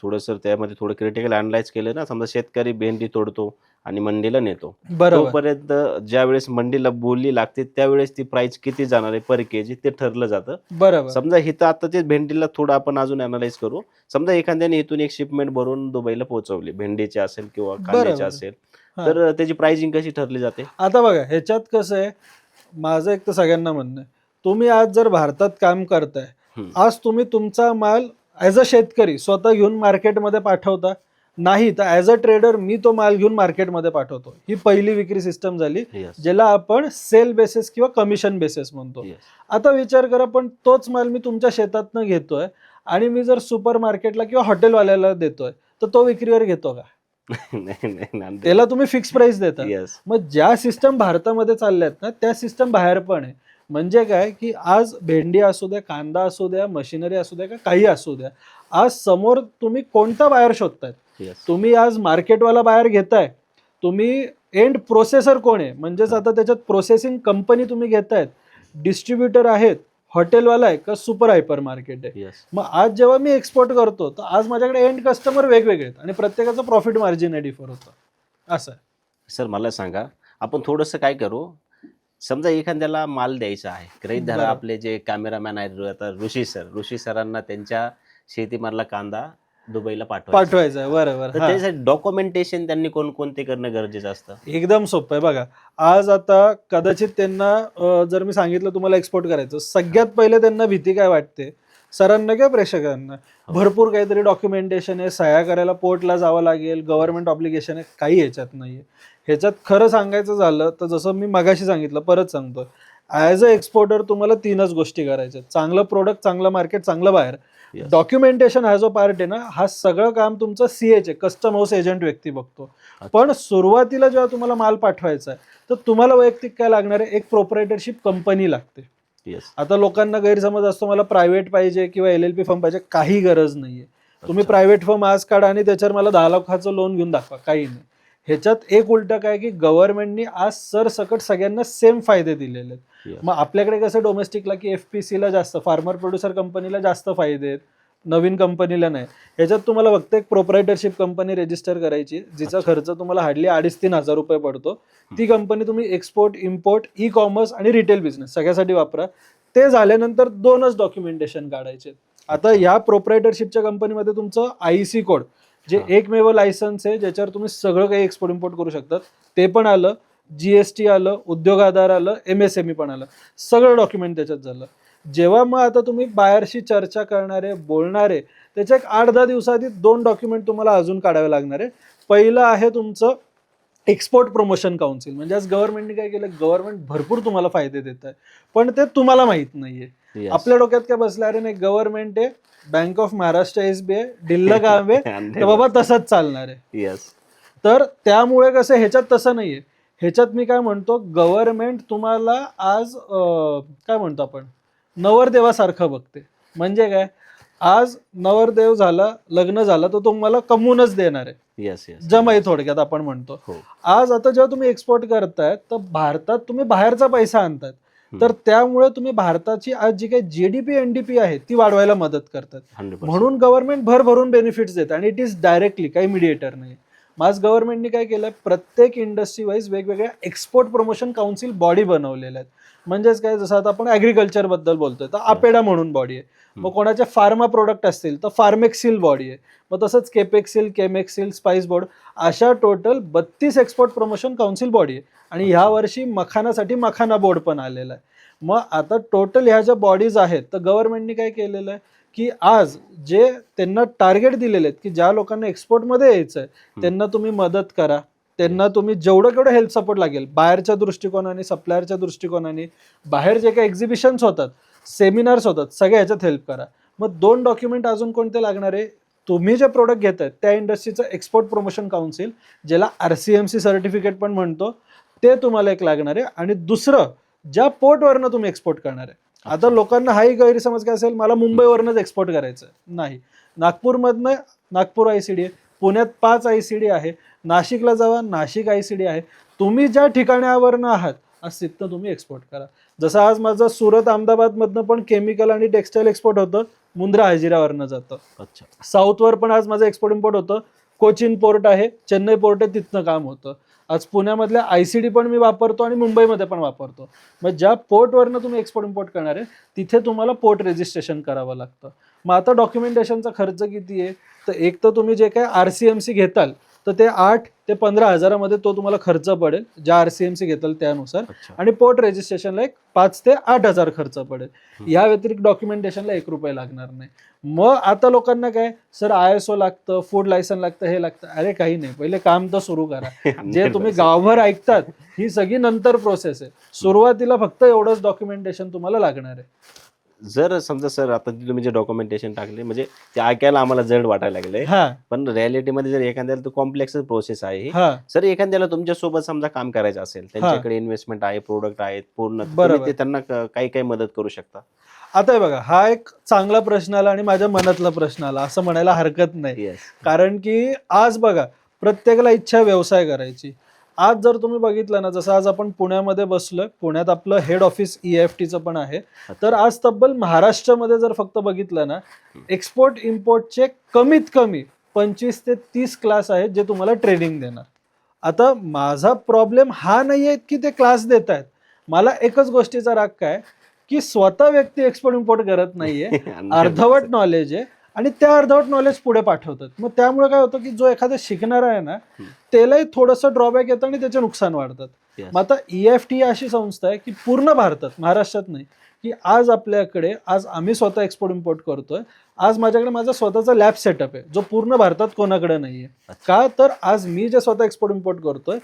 थोडंसं त्यामध्ये थोडं क्रिटिकल अनालाइज केलं ना, समजा शेतकरी भेंडी तोडतो आणि मंडीला नेतो. बरोबर. तोपर्यंत ज्यावेळेस मंडीला बोली लागते त्यावेळेस ती प्राइस किती जाणार आहे पर केजी ते ठरलं जातं. बरोबर. समजा इथं आता ते भेंडीला थोडं आपण अजून अनालाइज करू. समजा एखाद्याने इथून एक शिपमेंट भरून दुबईला पोहोचवली, भेंडीची असेल किंवा कांद्याची बरोबर. असेल, हा. तर त्याची प्राइसिंग कशी ठरली जाते? आता बघा ह्याच्यात कसं आहे, माझं एक तर सगळ्यांना म्हणणं आहे, तुम्ही आज जर भारतात काम करताय, आज तुम्ही तुमचा माल ॲज अ शेतकरी स्वतः घेऊन मार्केटमध्ये पाठवता, नाही तर ॲज अ ट्रेडर मी तो माल घेऊन मार्केटमध्ये पाठवतो. ही पहिली विक्री सिस्टम झाली, ज्याला आपण सेल बेसिस किंवा कमिशन बेसिस म्हणतो. आता विचार करा, पण तोच माल मी तुमच्या शेतातनं घेतोय आणि मी जर सुपर मार्केटला किंवा हॉटेलवाल्याला देतोय, तर तो विक्रीवर घेतो का? नाही, त्याला तुम्ही फिक्स प्राइस देता. येस. मग ज्या सिस्टम भारतामध्ये चालल्यात ना, त्या सिस्टम बाहेर पण आहे. म्हणजे काय की आज भेंडी असू द्या, कांदा असू द्या, मशिनरी असू द्या, का काही असू द्या, आज समोर तुम्ही कोणता बाहेर शोधतायत? तुम्ही आज मार्केटवाला बाहेर घेताय, तुम्ही एंड प्रोसेसर कोण आहे, म्हणजेच आता त्याच्यात प्रोसेसिंग कंपनी तुम्ही घेतायत, डिस्ट्रीब्युटर आहेत, हॉटेलवाला आहे का सुपर हायपर मार्केट आहे. मग आज जेव्हा मी एक्सपोर्ट करतो, तर आज माझ्याकडे एंड कस्टमर वेगवेगळे आहेत आणि प्रत्येकाचं प्रॉफिट मार्जिन आहे डिफर होतं. असं सर मला सांगा, आपण थोडंसं काय करू, समजा एखाद्याला माल द्यायचा आहे, गृहीत धरा आपले जे कॅमेरामॅन आहेत आता ऋषी सरांना त्यांच्या शेतीमधला कांदा दुबईला पाठवायचं आहे. बरोबर. तर त्यासाठी डॉक्युमेंटेशन त्यांनी कोणते करणं गरजेचं असतं? एकदम सोपं आहे. बघा, आज आता कदाचित त्यांना जर मी सांगितलं तुम्हाला एक्सपोर्ट करायचं, सगळ्यात पहिले त्यांना भीती काय वाटते, सरांना किंवा प्रेक्षकांना, भरपूर काहीतरी डॉक्युमेंटेशन आहे, सह्या करायला पोर्टला जावं लागेल, गव्हर्नमेंट ऑब्लिगेशन आहे, काही ह्याच्यात नाहीये. ह्याच्यात खरं सांगायचं झालं तर जसं मी मगाशी सांगितलं, परत सांगतो, ॲज अ एक्सपोर्टर तुम्हाला 3च गोष्टी करायच्या: चांगलं प्रोडक्ट, चांगलं मार्केट, चांगलं बाहेर. डॉक्युमेंटेशन हा जो पार्ट आहे ना, हा सगळं काम तुमचं CH आहे, कस्टम हाऊस एजंट व्यक्ती बघतो. पण सुरुवातीला जेव्हा तुम्हाला माल पाठवायचा आहे, तर तुम्हाला वैयक्तिक काय लागणार आहे, एक प्रोप्रायटरशिप कंपनी लागते. आता लोकांना गैरसमज असतो मला प्रायव्हेट पाहिजे किंवा LLP फर्म पाहिजे, काही गरज नाहीये. तुम्ही प्रायव्हेट फर्म आज काढा आणि त्याच्यावर मला 10 लाखाचं लोन घेऊन दाखवा, काही नाही. ह्याच्यात एक उलट काय की गव्हर्नमेंटनी आज सरसकट सगळ्यांना सेम फायदे दिलेले आहेत. मग आपल्याकडे कसं डोमेस्टिकला की FPCला जास्त, फार्मर प्रोड्युसर कंपनीला जास्त फायदे आहेत, नवीन कंपनीला नाही. ह्याच्यात तुम्हाला फक्त एक प्रोप्रायटरशिप कंपनी रजिस्टर करायची, जिचा खर्च तुम्हाला हार्डली 2,500-3 हजार रुपये पडतो. ती कंपनी तुम्ही एक्सपोर्ट, इम्पोर्ट, ई-कॉमर्स आणि रिटेल बिझनेस सगळ्यासाठी वापरा. ते झाल्यानंतर 2च डॉक्युमेंटेशन काढायचे. आता या प्रोप्रायटरशिपच्या कंपनीमध्ये तुमचं IEC कोड, जे एकमेव लायसन्स आहे ज्याच्यावर तुम्ही सगळं काही एक्सपोर्ट इम्पोर्ट करू शकतात, ते पण आलं, GST आलं, उद्योग आधार आलं, MSME पण आलं, सगळं डॉक्युमेंट त्याच्यात झालं. जेव्हा मग आता तुम्ही बाहेरशी चर्चा करणारे, बोलणारे, त्याच्या एक 8-10 दिवसाआधी 2 डॉक्युमेंट तुम्हाला अजून काढावे लागणार आहे. पहिलं आहे तुमचं एक्सपोर्ट प्रमोशन काउन्सिल. म्हणजे आज गव्हर्नमेंटने काय केलं, गव्हर्नमेंट भरपूर तुम्हाला फायदे देत आहे, पण ते तुम्हाला माहित नाहीये. आपल्या डोक्यात काय बसलं, अरे नाही गव्हर्नमेंट आहे, बँक ऑफ महाराष्ट्र, SBI, डिल्ल काम आहे, तर बाबा तसंच चालणार आहे. तर त्यामुळे कसं, ह्याच्यात तसं नाहीये. ह्याच्यात मी काय म्हणतो, गव्हर्नमेंट तुम्हाला आज काय म्हणतो आपण, नवरदेवासारखं बघते. म्हणजे काय, आज नवरदेव झाला, लग्न झालं, तर तुम्हाला कमवूनच देणार आहे, जमाई थोडक्यात आपण म्हणतो. आज आता जेव्हा तुम्ही एक्सपोर्ट करताय, तर भारतात तुम्ही बाहेरचा पैसा आणताय, तर त्यामुळे तुम्ही भारताची आज जी काही GDP NDP आहे ती वाढवायला मदत करतात. म्हणून गव्हर्नमेंट भरभरून बेनिफिट्स देतात आणि इट इज डायरेक्टली, काही मीडिएटर नाही. आज गव्हर्नमेंटने काय केलंय, प्रत्येक इंडस्ट्री वाईज वेगवेगळ्या एक्सपोर्ट प्रमोशन काउन्सिल बॉडी बनवलेल्या आहेत. म्हणजेच काय, जसं आता आपण ऍग्रिकल्चर बद्दल बोलतोय, तर APEDA म्हणून बॉडी आहे. मग कोणाचे फार्मा प्रोडक्ट असतील तर फार्मेक्सिल बॉडी आहे. मग तसंच केपेक्सिल, केमेक्सिल, स्पाइस बोर्ड, अशा total 32 export promotion council body आहे. आणि ह्या वर्षी मखानासाठी मखाना बोर्ड पण आलेला आहे. मग आता टोटल ह्या ज्या बॉडीज आहेत, तर गव्हर्नमेंटने काय केलेलं आहे की आज जे त्यांना टार्गेट दिलेले आहेत की ज्या लोकांना एक्सपोर्टमध्ये यायचं आहे त्यांना तुम्ही मदत करा, त्यांना तुम्ही जेवढं हेल्प सपोर्ट लागेल, बाहेरच्या दृष्टिकोनाने, सप्लायरच्या दृष्टिकोनाने, बाहेर जे काही एक्झिबिशन्स होतात, सेमिनार्स होतात, सगळ्या ह्याच्यात हेल्प करा. मग 2 डॉक्युमेंट अजून कोणते लागणार आहे, तुम्ही जे प्रोडक्ट घेताय त्या इंडस्ट्रीचं एक्सपोर्ट प्रमोशन काउन्सिल, ज्याला RCMC सर्टिफिकेट पण म्हणतो, ते तुम्हाला एक लागणार आहे. आणि दुसरं, ज्या पोर्टवरनं तुम्ही एक्सपोर्ट करणार आहे. आता लोकांना हाही गैरसमज काय असेल, मला मुंबईवरनंच एक्सपोर्ट करायचं नाही. नागपूरमधनं नागपूर ICD आहे, पुण्यात 5 ICD आहे, नाशिकला जावा, नाशिक ICD आहे. तुम्ही ज्या ठिकाणावरनं आहात आज तिथनं तुम्ही एक्सपोर्ट करा. जसं आज माझं सुरत, अहमदाबादमधनं पण केमिकल आणि टेक्सटाईल एक्सपोर्ट होतं, मुंद्रा हजिरावरनं जातं. अच्छा. साऊथवर पण आज माझं एक्सपोर्ट इम्पोर्ट होतं. कोचिन पोर्ट आहे, चेन्नई पोर्ट आहे, तिथनं काम होतं. आज पुण्यामधल्या ICD पण मी वापरतो आणि मुंबईमध्ये पण वापरतो. मग ज्या पोर्टवरनं तुम्ही एक्सपोर्ट इम्पोर्ट करणार आहे तिथे तुम्हाला पोर्ट रजिस्ट्रेशन करावं लागतं. मग आता डॉक्युमेंटेशनचा खर्च किती आहे? तर एक तर तुम्ही जे काय RCMC घेताल तर ते 8 ते 15 हजारामध्ये तो तुम्हाला खर्च पडेल, ज्या RCMC घेताल त्यानुसार. अच्छा. आणि पोर्ट रजिस्ट्रेशनला एक 5 ते 8 हजार खर्च पडेल. या व्यतिरिक्त डॉक्युमेंटेशनला ₹1 लागणार नाही. मग आता लोकांना काय, सर ISO लागतं, फूड लायसन लागतं, हे लागतं. अरे काही नाही, पहिले काम तर सुरू करा. जे तुम्ही गावभर ऐकतात ही सगळी नंतर प्रोसेस आहे. सुरुवातीला फक्त एवढंच डॉक्युमेंटेशन तुम्हाला लागणार आहे. जर समजा सर आता तुम्ही जे डॉक्युमेंटेशन टाकले म्हणजे ते ऐकायला आम्हाला जड वाटायला लागले, हा पण रिॲलिटीमध्ये जर एखाद्याला तो कॉम्प्लेक्स प्रोसेस आहे ही. हा सर एखाद्याला तुमच्यासोबत समजा काम करायचं असेल, त्यांच्याकडे इन्व्हेस्टमेंट आहे, प्रोडक्ट आहेत पूर्ण, बरोबर. तुम्ही ते त्यांना काही काही मदत करू शकता? आता हे बघा, हा एक चांगला प्रश्न आला आणि माझ्या मनातला प्रश्न आला असं म्हणायला हरकत नाही. येस. कारण की आज बघा, प्रत्येकाला इच्छा आहे व्यवसाय करायची. आज जर तुम्ही बघितलं ना, जसं आज आपण पुण्यामध्ये बसलोय, पुण्यात आपलं हेड ऑफिस EFTचं पण आहे. तर आज तब्बल महाराष्ट्रामध्ये जर फक्त बघितलं ना, एक्सपोर्ट इम्पोर्टचे कमीत कमी 25 ते 30 क्लास आहेत जे तुम्हाला ट्रेनिंग देणार. आता माझा प्रॉब्लेम हा नाही आहे की ते क्लास देत आहेत. मला एकच गोष्टीचा राग काय की स्वतः व्यक्ती एक्सपोर्ट इम्पोर्ट करत नाहीये, अर्धवट नॉलेज आहे आणि त्या अर्धवट नॉलेज पुढे पाठवतात. मग त्यामुळे काय होतं की जो एखादा शिकणारा आहे ना, त्यालाही थोडंसं ड्रॉबॅक येतं आणि त्याचे नुकसान वाढतात. Yes. मग आता EFT ही अशी संस्था आहे की पूर्ण भारतात, महाराष्ट्रात नाही, की आज आपल्याकडे, आज आम्ही स्वतः एक्सपोर्ट इम्पोर्ट करतोय. आज माझ्याकडे माझा स्वतःचा लॅब सेटअप आहे जो पूर्ण भारतात कोणाकडे नाहीये. का तर आज मी जे स्वतः एक्सपोर्ट इम्पोर्ट करतोय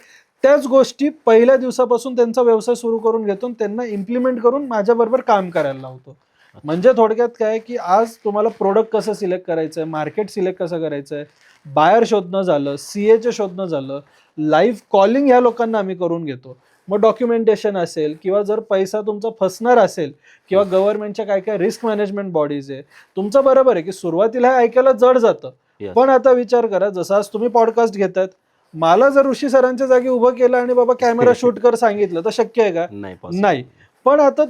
त्याच गोष्टी पहिल्या दिवसापासून त्यांचा व्यवसाय सुरू करून घेतो आणि त्यांना इम्प्लिमेंट करून माझ्याबरोबर काम करायला लावतो. म्हणजे थोडक्यात काय की आज तुम्हाला प्रोडक्ट कसं सिलेक्ट करायचं आहे, मार्केट सिलेक्ट कसं करायचं आहे, बायर शोधणं झालं, CAचे शोधणं झालं, लाईव्ह कॉलिंग ह्या लोकांना आम्ही करून घेतो. मग डॉक्युमेंटेशन असेल किंवा जर पैसा तुमचा फसणार असेल किंवा गव्हर्नमेंटच्या काय काय रिस्क मॅनेजमेंट बॉडीज आहे, तुमचं बरोबर आहे की सुरुवातीला हे ऐकायला जड जातं. Yes. पण आता विचार करा, जसं आज तुम्ही पॉडकास्ट घेतात, मला जर ऋषी सरांच्या जागी उभं केलं आणि बाबा कॅमेरा शूट कर सांगितलं तर शक्य आहे का? नाही possible. नाही. पण आता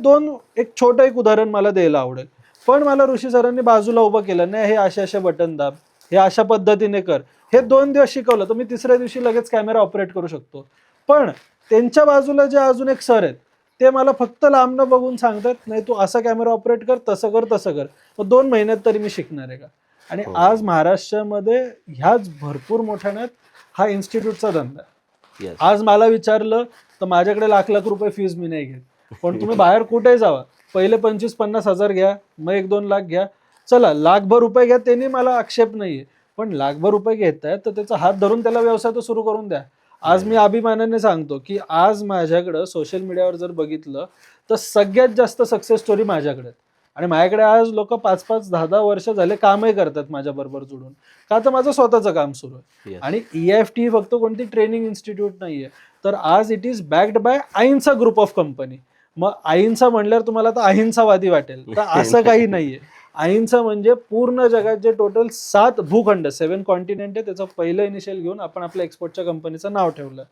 एक छोटं उदाहरण मला द्यायला आवडेल. पण मला ऋषी सरांनी बाजूला उभं केलं, नाही हे असे बटन दाब, हे अशा पद्धतीने कर, हे 2 दिवस शिकवलं तर मी तिसऱ्या दिवशी लगेच कॅमेरा ऑपरेट करू शकतो. पण त्यांच्या बाजूला जे अजून एक सर आहेत ते मला फक्त लांबनं बघून सांगतात, नाही तू असा कॅमेरा ऑपरेट कर, तसं कर, तसं कर. मग 2 महिन्यात तरी मी शिकणार आहे का? आणि हो. आज महाराष्ट्रामध्ये ह्याच भरपूर मोठ्यानं हा इन्स्टिट्यूटचा धंदा आहे. Yes. आज मला विचारलं तर माझ्याकडे लाख रुपये फीज मी नाही घेत. पण तुम्ही बाहेर कुठेही जावा, पहिले 25-50 हजार घ्या, मग 1-2 लाख घ्या, चला लाखभर रुपये घ्या, त्यांनी मला आक्षेप नाहीये. पण लाखभर रुपये घेताय तर त्याचा हात धरून त्याला व्यवसाय तर सुरू करून द्या. आज मी अभिमानाने सांगतो की आज माझ्याकडं सोशल मीडियावर जर बघितलं तर सगळ्यात जास्त सक्सेस स्टोरी माझ्याकडे आहेत. आणि माझ्याकडे आज लोक 5-5, 10-10 वर्ष झाले कामही करतात माझ्या बरोबर जुडून, का तर माझं स्वतःचं काम सुरू आहे. Yes. आणि EFT ही फक्त कोणती ट्रेनिंग इन्स्टिट्यूट नाहीये, तर आज it is backed by Ainsa group of company. मग आईन्सा म्हणल्यावर तुम्हाला तर अहिंसावादी वाटेल, तर असं काही नाहीये. अहिंसा म्हणजे पूर्ण जगात जे टोटल 7 भूखंड, 7 कॉन्टिनेंट आहे, त्याचं पहिलं इनिशियल घेऊन आपण आपल्या एक्सपोर्टच्या कंपनीचं नाव ठेवलं.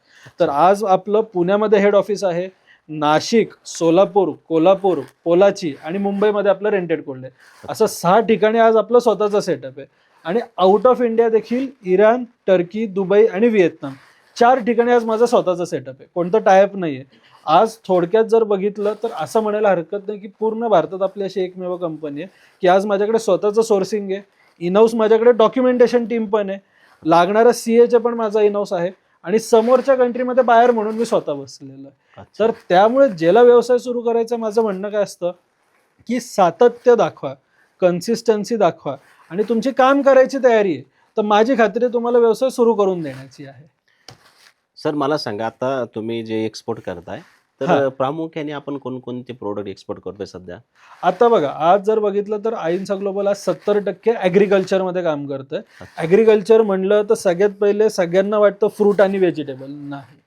तर आज आपलं पुण्यामध्ये हेड ऑफिस आहे, नाशिक, सोलापूर, कोल्हापूर, पोलाची आणि मुंबईमध्ये आपलं रेंटेड कोल्ड आहे. असं 6 ठिकाणी आज आपलं स्वतःचं सेटअप आहे. आणि आउट ऑफ इंडिया देखील इराण, टर्की, दुबई आणि व्हिएतनाम 4 ठिकाणी आज माझं स्वतःचं सेटअप आहे. कोणतं टायअप नाहीये. आज थोडक्यात जर बघितलं तर असं म्हणायला हरकत नाही की पूर्ण भारतात आपली अशी एकमेव कंपनी आहे की आज माझ्याकडे स्वतःचं सोर्सिंग आहे, इनहाऊस माझ्याकडे डॉक्युमेंटेशन टीम पण आहे, लागणारा CAचे पण माझा इनहाऊस आहे आणि समोरच्या कंट्रीमध्ये बाहेर म्हणून मी स्वतः बसलेलो आहे. तर त्यामुळे ज्याला व्यवसाय सुरू करायचा, माझं म्हणणं काय असतं की सातत्य दाखवा, कन्सिस्टन्सी दाखवा आणि तुमची काम करायची तयारी आहे, तर माझी खात्री आहे तुम्हाला व्यवसाय सुरू करून देण्याची आहे. सर मला सांगा, आता तुम्ही जे एक्सपोर्ट करताय तर हा. प्रामुख्याने आपण कोणकोणते प्रोडक्ट एक्सपोर्ट करतोय सध्या? आता बघा, आज जर बघितलं तर आईन्सा ग्लोबल आज 70% ॲग्रिकल्चरमध्ये काम करतंय. ॲग्रिकल्चर म्हणलं तर सगळ्यात पहिले सगळ्यांना वाटतं फ्रूट आणि व्हेजिटेबल. नाही,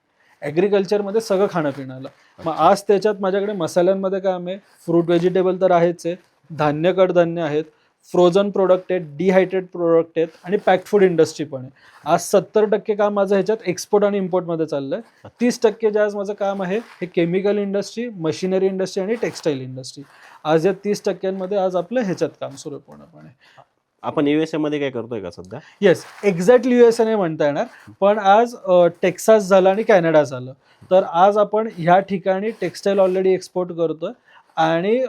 ॲग्रिकल्चरमध्ये सगळं खाणं पिणं आलं. मग आज त्याच्यात माझ्याकडे मसाल्यांमध्ये काम आहे, फ्रूट व्हेजिटेबल तर आहेच आहे, धान्य कडधान्य आहेत, फ्रोझन प्रोडक्ट आहेत, डिहायड्रेट प्रोडक्ट आहेत आणि पॅक्ड फूड इंडस्ट्री पण आहे. आज 70% काम माझं ह्याच्यात एक्सपोर्ट आणि इम्पोर्टमध्ये चाललंय. 30% जे आज माझं काम आहे हे केमिकल इंडस्ट्री, मशिनरी इंडस्ट्री आणि टेक्स्टाईल इंडस्ट्री. आज या 30%मध्ये आज आपलं ह्याच्यात काम सुरू आहे पूर्णपणे. आपण USA मध्ये काय करतोय का सध्या? येस, एक्झॅक्टली युएसए नाही म्हणता येणार, पण आज टेक्सास झालं आणि कॅनडा झालं. तर आज आपण ह्या ठिकाणी टेक्स्टाईल ऑलरेडी एक्सपोर्ट करतोय आणि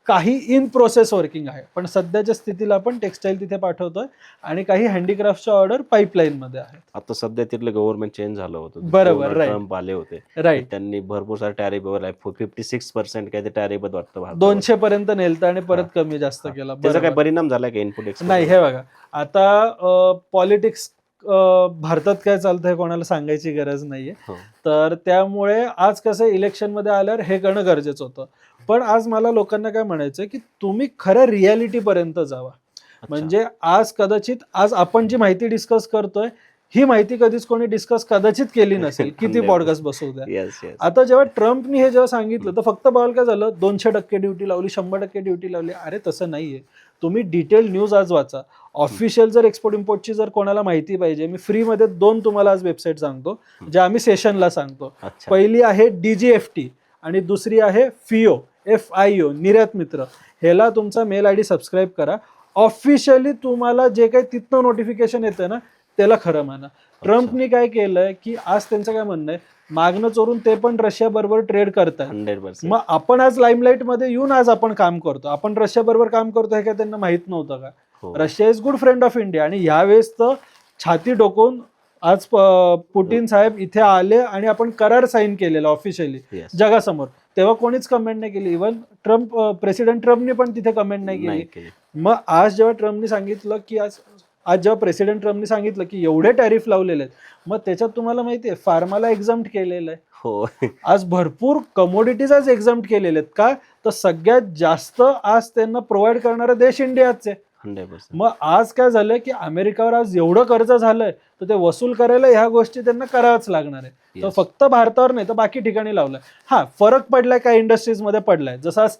काही इन प्रोसेस वर्किंग आहे, पण सध्याच्या स्थितीला आपण टेक्स्टाईल तिथे पाठवतोय आणि काही हँडीक्राफ्टच्या ऑर्डर पाईपलाईन मध्ये आहेत. आता सध्या तिथलं गव्हर्नमेंट चेंज झालं होतं. बरोबर, right. ट्रम्प आले होते. राईट, त्यांनी भरपूर सारे टॅरिफ 56% काय ते टॅरिफ वाटतं भारतावर. 200 पर्यंत नेलतं आणि परत कमी जास्त केला. त्याचा काय बरोबर. परिणाम झाला का इनपुट नाही, हे बघा, आता पॉलिटिक्स भारतात काय चालतंय कोणाला सांगायची गरज नाहीये. तर त्यामुळे आज कसं इलेक्शन मध्ये आल्यावर हे करणं गरजेचं होतं. पण आज मला लोकांना काय म्हणायचं की तुम्ही खऱ्या रियालिटी पर्यंत जावा. म्हणजे आज कदाचित आज आपण जी माहिती डिस्कस करतोय ही माहिती कधीच कोणी डिस्कस कदाचित केली नसेल. किती पॉडकास्ट बसवू द्या. आता जेव्हा ट्रम्पनी हे जेव्हा सांगितलं तर फक्त बॉल काय झालं, 200% ड्युटी लावली, 100% ड्युटी लावली. अरे तसं नाहीये. तुम्ही डिटेल न्यूज आज वाचा. ऑफिशियल जर एक्सपोर्ट इम्पोर्टची जर कोणाला माहिती पाहिजे, मी फ्रीमध्ये 2 तुम्हाला आज वेबसाईट सांगतो जे आम्ही सेशनला सांगतो. पहिली आहे DGFT आणि दुसरी आहे FIO, निर्यात मित्र. ह्याला तुमचा मेल ID सबस्क्राईब करा. ऑफिशियली तुम्हाला जे काही तिथनं नोटिफिकेशन येतं ना त्याला खरं माना. ट्रम्पनी काय केलंय की आज त्यांचं काय म्हणणं आहे, मागणं चोरून ते पण रशिया बरोबर ट्रेड करतात. 100%. मग आपण आज लाईमलाईट मध्ये येऊन आज आपण काम करतो. आपण रशिया बरोबर काम करतो हे काय त्यांना माहित नव्हतं का? Russia is good friend of India. आणि यावेळेस तर छाती डोकून आज पुतीन साहेब इथे आले आणि आपण करार साईन केलेला ऑफिशियली जगासमोर. तेव्हा कोणीच कमेंट नाही केली. इव्हन प्रेसिडेंट ट्रम्पने पण तिथे कमेंट नाही केली. मग आज जेव्हा ट्रम्पने सांगितलं की आज जेव्हा प्रेसिडेंट ट्रम्पने सांगितलं की एवढे टॅरिफ लावलेले आहेत, मग त्याच्यात तुम्हाला माहितीये फार्माला एक्झम्प्ट केलेलं आहे. हो, आज भरपूर कमोडिटीज आज एक्झम्प्ट केलेले आहेत. का तर सगळ्यात जास्त आज त्यांना प्रोव्हाइड करणारा देश इंडियाच आहे. 100%. मग आज काय झालंय की अमेरिकावर आज एवढं कर्ज झालंय तर ते वसूल करायला ह्या गोष्टी त्यांना करावंच लागणार आहे. तर फक्त भारतावर नाही तर बाकी ठिकाणी लावलाय. हा, फरक पडलाय काही इंडस्ट्रीज मध्ये पडलाय. जसं आज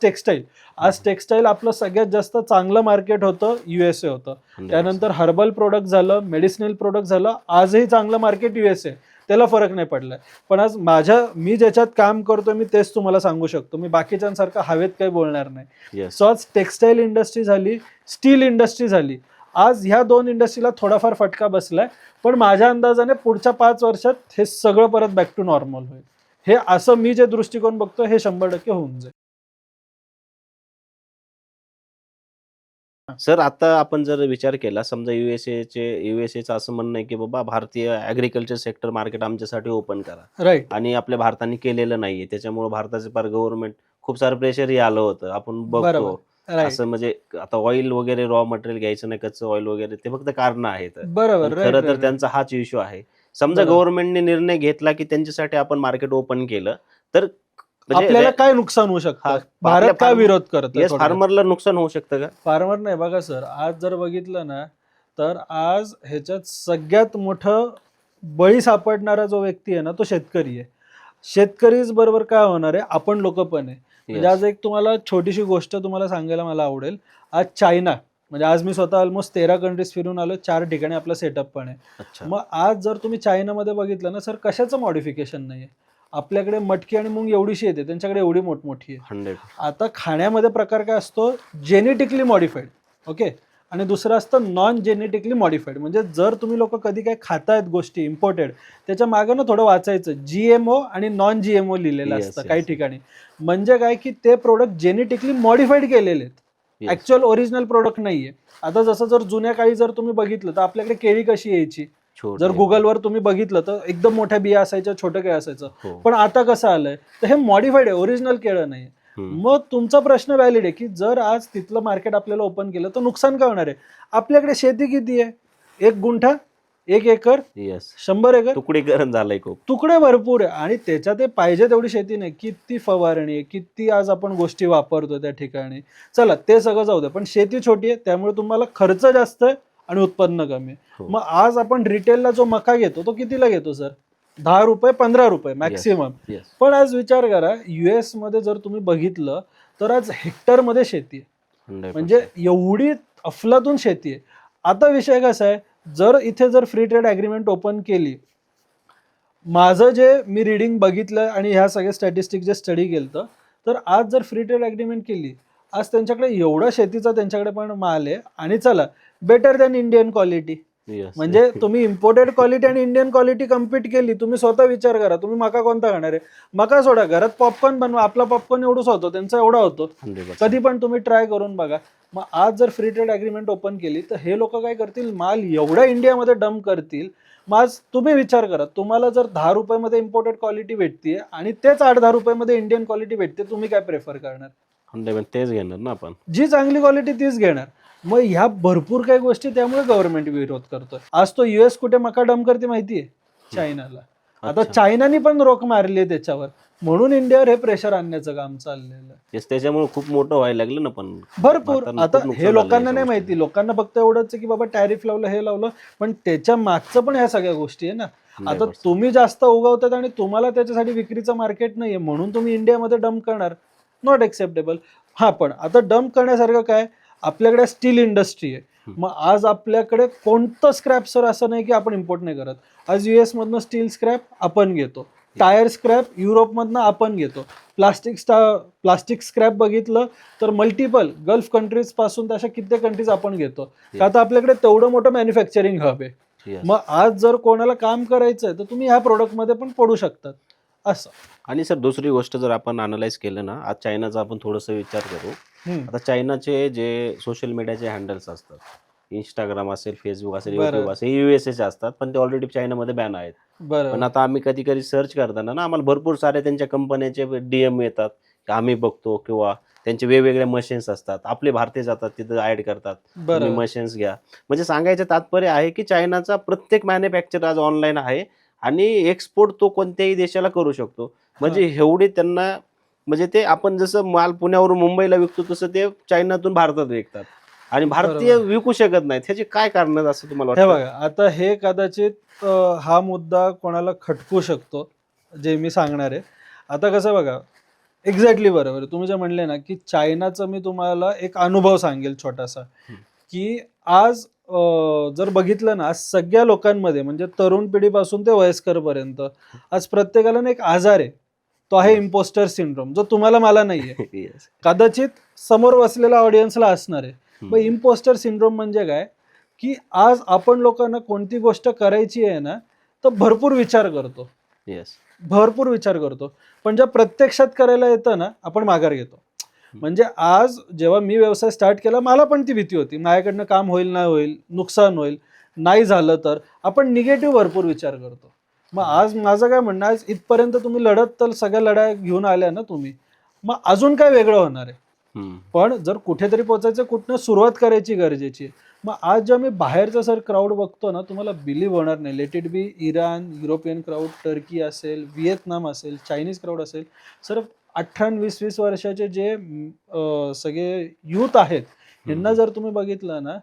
टेक्स्टाईल आपलं सगळ्यात जास्त चांगलं मार्केट होतं USA होतं. त्यानंतर हर्बल प्रोडक्ट झालं, मेडिसिनल प्रोडक्ट झालं. आजही चांगलं मार्केट USA, त्याला फरक नाही पडलाय. पण आज मी ज्याच्यात काम करतोय मी तेच तुम्हाला सांगू शकतो. मी बाकीच्यांसारखं हवेत काही बोलणार नाही. सो आज टेक्स्टाईल इंडस्ट्री झाली, स्टील इंडस्ट्री झाली. आज ह्या 2 इंडस्ट्रीला थोडाफार फटका बसलाय, पण माझ्या अंदाजाने पुढच्या 5 वर्षात हे सगळं परत बॅक टू नॉर्मल होईल. हे असं मी जे दृष्टिकोन बघतो हे 100% होऊन जाईल. सर, आता आपण जर विचार केला, समजा युएसएचं असं म्हणणं आहे की बाबा भारतीय ऍग्रिकल्चर सेक्टर मार्केट आमच्यासाठी ओपन करा. राईट. आणि आपल्या भारताने केलेलं नाहीये. त्याच्यामुळे भारताचे फार गव्हर्नमेंट खूप सारं प्रेशरही आलं होतं. आपण बघतो असं, म्हणजे आता ऑइल वगैरे, रॉ मटेरियल घ्यायचं नाही, कच्चं ऑइल वगैरे, ते फक्त कारण आहेत. बरोबर. खरं तर त्यांचा हाच इश्यू आहे. समजा गव्हर्नमेंटने निर्णय घेतला की त्यांच्यासाठी आपण मार्केट ओपन केलं तर आपल्याला काय नुकसान होऊ शकतं? भारत काय विरोध करतो? फार्मरला नुकसान होऊ शकतं का? फार्मर नाही. बघा सर, आज जर बघितलं ना तर आज ह्याच्यात सगळ्यात मोठं बळी सापडणारा जो व्यक्ती आहे ना तो शेतकरी आहे. शेतकरीच बरोबर काय होणार आहे, आपण लोक पण आहे. म्हणजे आज एक तुम्हाला छोटीशी गोष्ट तुम्हाला सांगायला मला आवडेल. आज चायना, म्हणजे आज मी स्वतः ऑलमोस्ट 13 कंट्रीज फिरून आलो, 4 ठिकाणी आपला सेटअप पण आहे. मग आज जर तुम्ही चायनामध्ये बघितलं ना सर, कशाचं मॉडिफिकेशन नाहीये. आपल्याकडे मटकी आणि मूंग एवढीशी येते, त्यांच्याकडे एवढी मोठमोठी आहे. 100. आता खाण्यामध्ये प्रकार काय असतो, जेनेटिकली मॉडिफाईड, ओके, आणि दुसरं असतं नॉन जेनेटिकली मॉडिफाईड. म्हणजे जर तुम्ही लोक कधी काय खातायत गोष्टी इम्पोर्टेड, त्याच्या मागं ना थोडं वाचायचं, GMO आणि नॉन GMO लिहिलेलं असतं काही ठिकाणी. म्हणजे काय की ते प्रोडक्ट जेनेटिकली मॉडिफाईड केलेले आहेत, ऍक्च्युअल ओरिजिनल प्रोडक्ट नाहीये. आता जसं जर जुन्या काळी जर तुम्ही बघितलं तर आपल्याकडे केळी कशी यायची, जर गुगलवर तुम्ही बघितलं तर एकदम मोठ्या बिया असायच्या, छोटं केळं असायचं. पण आता कसं आलंय तर हे मॉडिफाईड आहे, ओरिजिनल केळं नाही. मग तुमचा प्रश्न व्हॅलिड आहे की जर आज तिथलं मार्केट आपल्याला ओपन केलं तर नुकसान काय होणार आहे. आपल्याकडे शेती किती आहे, 1 गुंठा, 1 एकर, 100 एकर, तुकडीकरण झालंय, खूप तुकडे भरपूर आहे. आणि त्याच्यात पाहिजे तेवढी शेती नाही. किती फवारणी आहे, किती आज आपण गोष्टी वापरतो त्या ठिकाणी. चला ते सगळं जाऊ दे, पण शेती छोटी आहे त्यामुळे तुम्हाला खर्च जास्त आहे आणि उत्पन्न कमी आहे. मग आज आपण रिटेलला जो मका घेतो तो कितीला घेतो सर, 10 रुपये 15 रुपये मॅक्सिमम. पण आज विचार करा, US मध्ये जर तुम्ही बघितलं तर आज हेक्टर मध्ये शेती आहे. म्हणजे एवढी अफलातून शेती आहे. आता विषय कसा आहे, जर फ्री ट्रेड ॲग्रीमेंट ओपन केली, माझं जे मी रिडिंग बघितलं आणि ह्या सगळ्या स्टॅटिस्टिक जे स्टडी केलं, तर आज जर फ्री ट्रेड ॲग्रीमेंट केली, आज त्यांच्याकडे एवढा शेतीचा त्यांच्याकडे पण माल आहे आणि चला बेटर दॅन इंडियन क्वालिटी. म्हणजे तुम्ही इम्पोर्टेड क्वालिटी आणि इंडियन क्वालिटी कम्पीट केली, तुम्ही स्वतः विचार करा, तुम्ही मका कोणता खाणार आहे? मका सोडा, घरात पॉपकॉर्न बनवा, आपला पॉपकॉर्न एवढंच होतो, त्यांचा एवढा होतो. 100%. कधी पण तुम्ही ट्राय करून बघा. मग आज जर फ्री ट्रेड ॲग्रीमेंट ओपन केली, तर हे लोक काय करतील, माल एवढा इंडियामध्ये डंप करतील. मग आज तुम्ही विचार करा, तुम्हाला जर 10 रुपयामध्ये इम्पोर्टेड क्वालिटी भेटते आणि तेच 8-10 रुपयामध्ये इंडियन क्वालिटी भेटते, तुम्ही काय प्रेफर करणार? 100% तेच घेणार ना आपण. जी चांगली क्वालिटी तीच घेणार. मग ह्या भरपूर काही गोष्टी त्यामुळे गव्हर्नमेंट विरोध करतोय. आज तो US कुठे मका डंप करते माहितीये? चायनाला. आता चायनानी पण रोख मारली आहे त्याच्यावर, म्हणून इंडियावर हे प्रेशर आणण्याचं काम चाललेलं आहे. त्याच्यामुळे खूप मोठं व्हायला लागलं ना. पण भरपूर. भारताला आता खूप नुकसान हे झालंय लोकांना या नाही गोष्टीचं. माहिती, लोकांना फक्त एवढंच आहे की बाबा टॅरिफ लावलं, हे लावलं, पण त्याच्या मागचं पण ह्या सगळ्या गोष्टी आहे ना. आता 100%. तुम्ही जास्त उगवतात आणि तुम्हाला त्याच्यासाठी विक्रीचं मार्केट नाहीये, म्हणून तुम्ही इंडियामध्ये डंप करणार. Not acceptable. हा, पण आता डंप करण्यासारखं काय, आपल्याकडे स्टील इंडस्ट्री आहे. मग आज आपल्याकडे कोणतं स्क्रॅप सर असं नाही की आपण इम्पोर्ट नाही करत. आज US मधनं स्टील स्क्रॅप आपण घेतो, टायर स्क्रॅप युरोपमधनं आपण घेतो, प्लास्टिक स्क्रॅप बघितलं तर मल्टिपल गल्फ कंट्रीज पासून तशा कित्येक कंट्रीज आपण घेतो. का आता आपल्याकडे तेवढं मोठं मॅन्युफॅक्चरिंग हब आहे. Yes. मग आज जर कोणाला काम करायचंय तर तुम्ही ह्या प्रोडक्टमध्ये पण पडू शकतात असं. आणि सर दुसरी गोष्ट जर आपण अनालाइज केलं ना, आज चायनाचा आपण थोडंसं विचार करू. आता चायनाचे जे सोशल मीडियाचे हँडल्स असतात, इंस्टाग्राम असेल, फेसबुक असेल, बरं. युट्यूब असेल, USAचे असतात, पण ते ऑलरेडी चायनामध्ये बॅन आहेत. पण बरोबर. आता आम्ही कधी कधी सर्च करताना ना, आम्हाला भरपूर सारे त्यांच्या कंपन्यांचे DM येतात की आम्ही बघतो, किंवा त्यांचे वेगवेगळे मशीन्स असतात, आपले भारतीय जातात तिथं ऍड करतात, तुम्ही बरोबर. मशीन्स घ्या. म्हणजे सांगायचं तात्पर्य आहे की चायनाचा प्रत्येक मॅन्युफॅक्चर आज ऑनलाईन आहे आणि एक्सपोर्ट तो कोणत्याही देशाला करू शकतो. म्हणजे एवढे त्यांना, म्हणजे ते आपण जसं माल पुण्यावरून मुंबईला विकतो तसं ते चायनातून भारतात विकतात आणि भारतीय विकू शकत नाहीत. ह्याचे काय कारण आहेत असं तुम्हाला हे वाटतं? बघा, आता हे कदाचित हा मुद्दा कोणाला खटकू शकतो जे मी सांगणार आहे. आता कसं बघा, एक्झॅक्टली बरोबर तुम्ही जे म्हणले ना की चायनाचं, मी तुम्हाला एक अनुभव सांगेल छोटासा, की आज जर बघितलं ना, आज सगळ्या लोकांमध्ये म्हणजे तरुण पिढीपासून ते वयस्करपर्यंत आज प्रत्येकाला ना एक आजार आहे, तो आहे इम्पोस्टर सिंड्रोम, जो तुम्हाला मला नाहीये, Yes. कदाचित समोर बसलेल्या ऑडियन्सला असणार आहे. मग इम्पोस्टर सिंड्रोम म्हणजे काय, की आज आपण लोकांना कोणती गोष्ट करायची आहे ना, तर भरपूर विचार करतो, Yes. भरपूर विचार करतो, पण ज्या प्रत्यक्षात करायला येतं ना, आपण माघार घेतो. म्हणजे आज जेव्हा मी व्यवसाय स्टार्ट केला, मला पण ती भीती होती, माझ्याकडनं काम होईल नाही होईल, नुकसान होईल, नाही झालं तर आपण निगेटिव्ह भरपूर विचार करतो. मग आज माझं काय म्हणणं, आज इथपर्यंत तुम्ही लढत तर सगळ्या लढाया घेऊन आल्या ना तुम्ही, मग अजून काय वेगळं होणार आहे? पण जर कुठेतरी पोहोचायचं, कुठनं सुरुवात करायची गरजेची आहे. मग आज जेव्हा मी बाहेरचा सर क्राऊड बघतो ना, तुम्हाला बिलीव्ह होणार नाही, let it be Iran, European crowd, Turkey असेल, व्हिएतनाम असेल, चायनीज क्राऊड असेल, सर 18-20 वर्षाचे जे सगळे यूथ आहेत, ह्यांना जर तुम्ही बघितलं ना,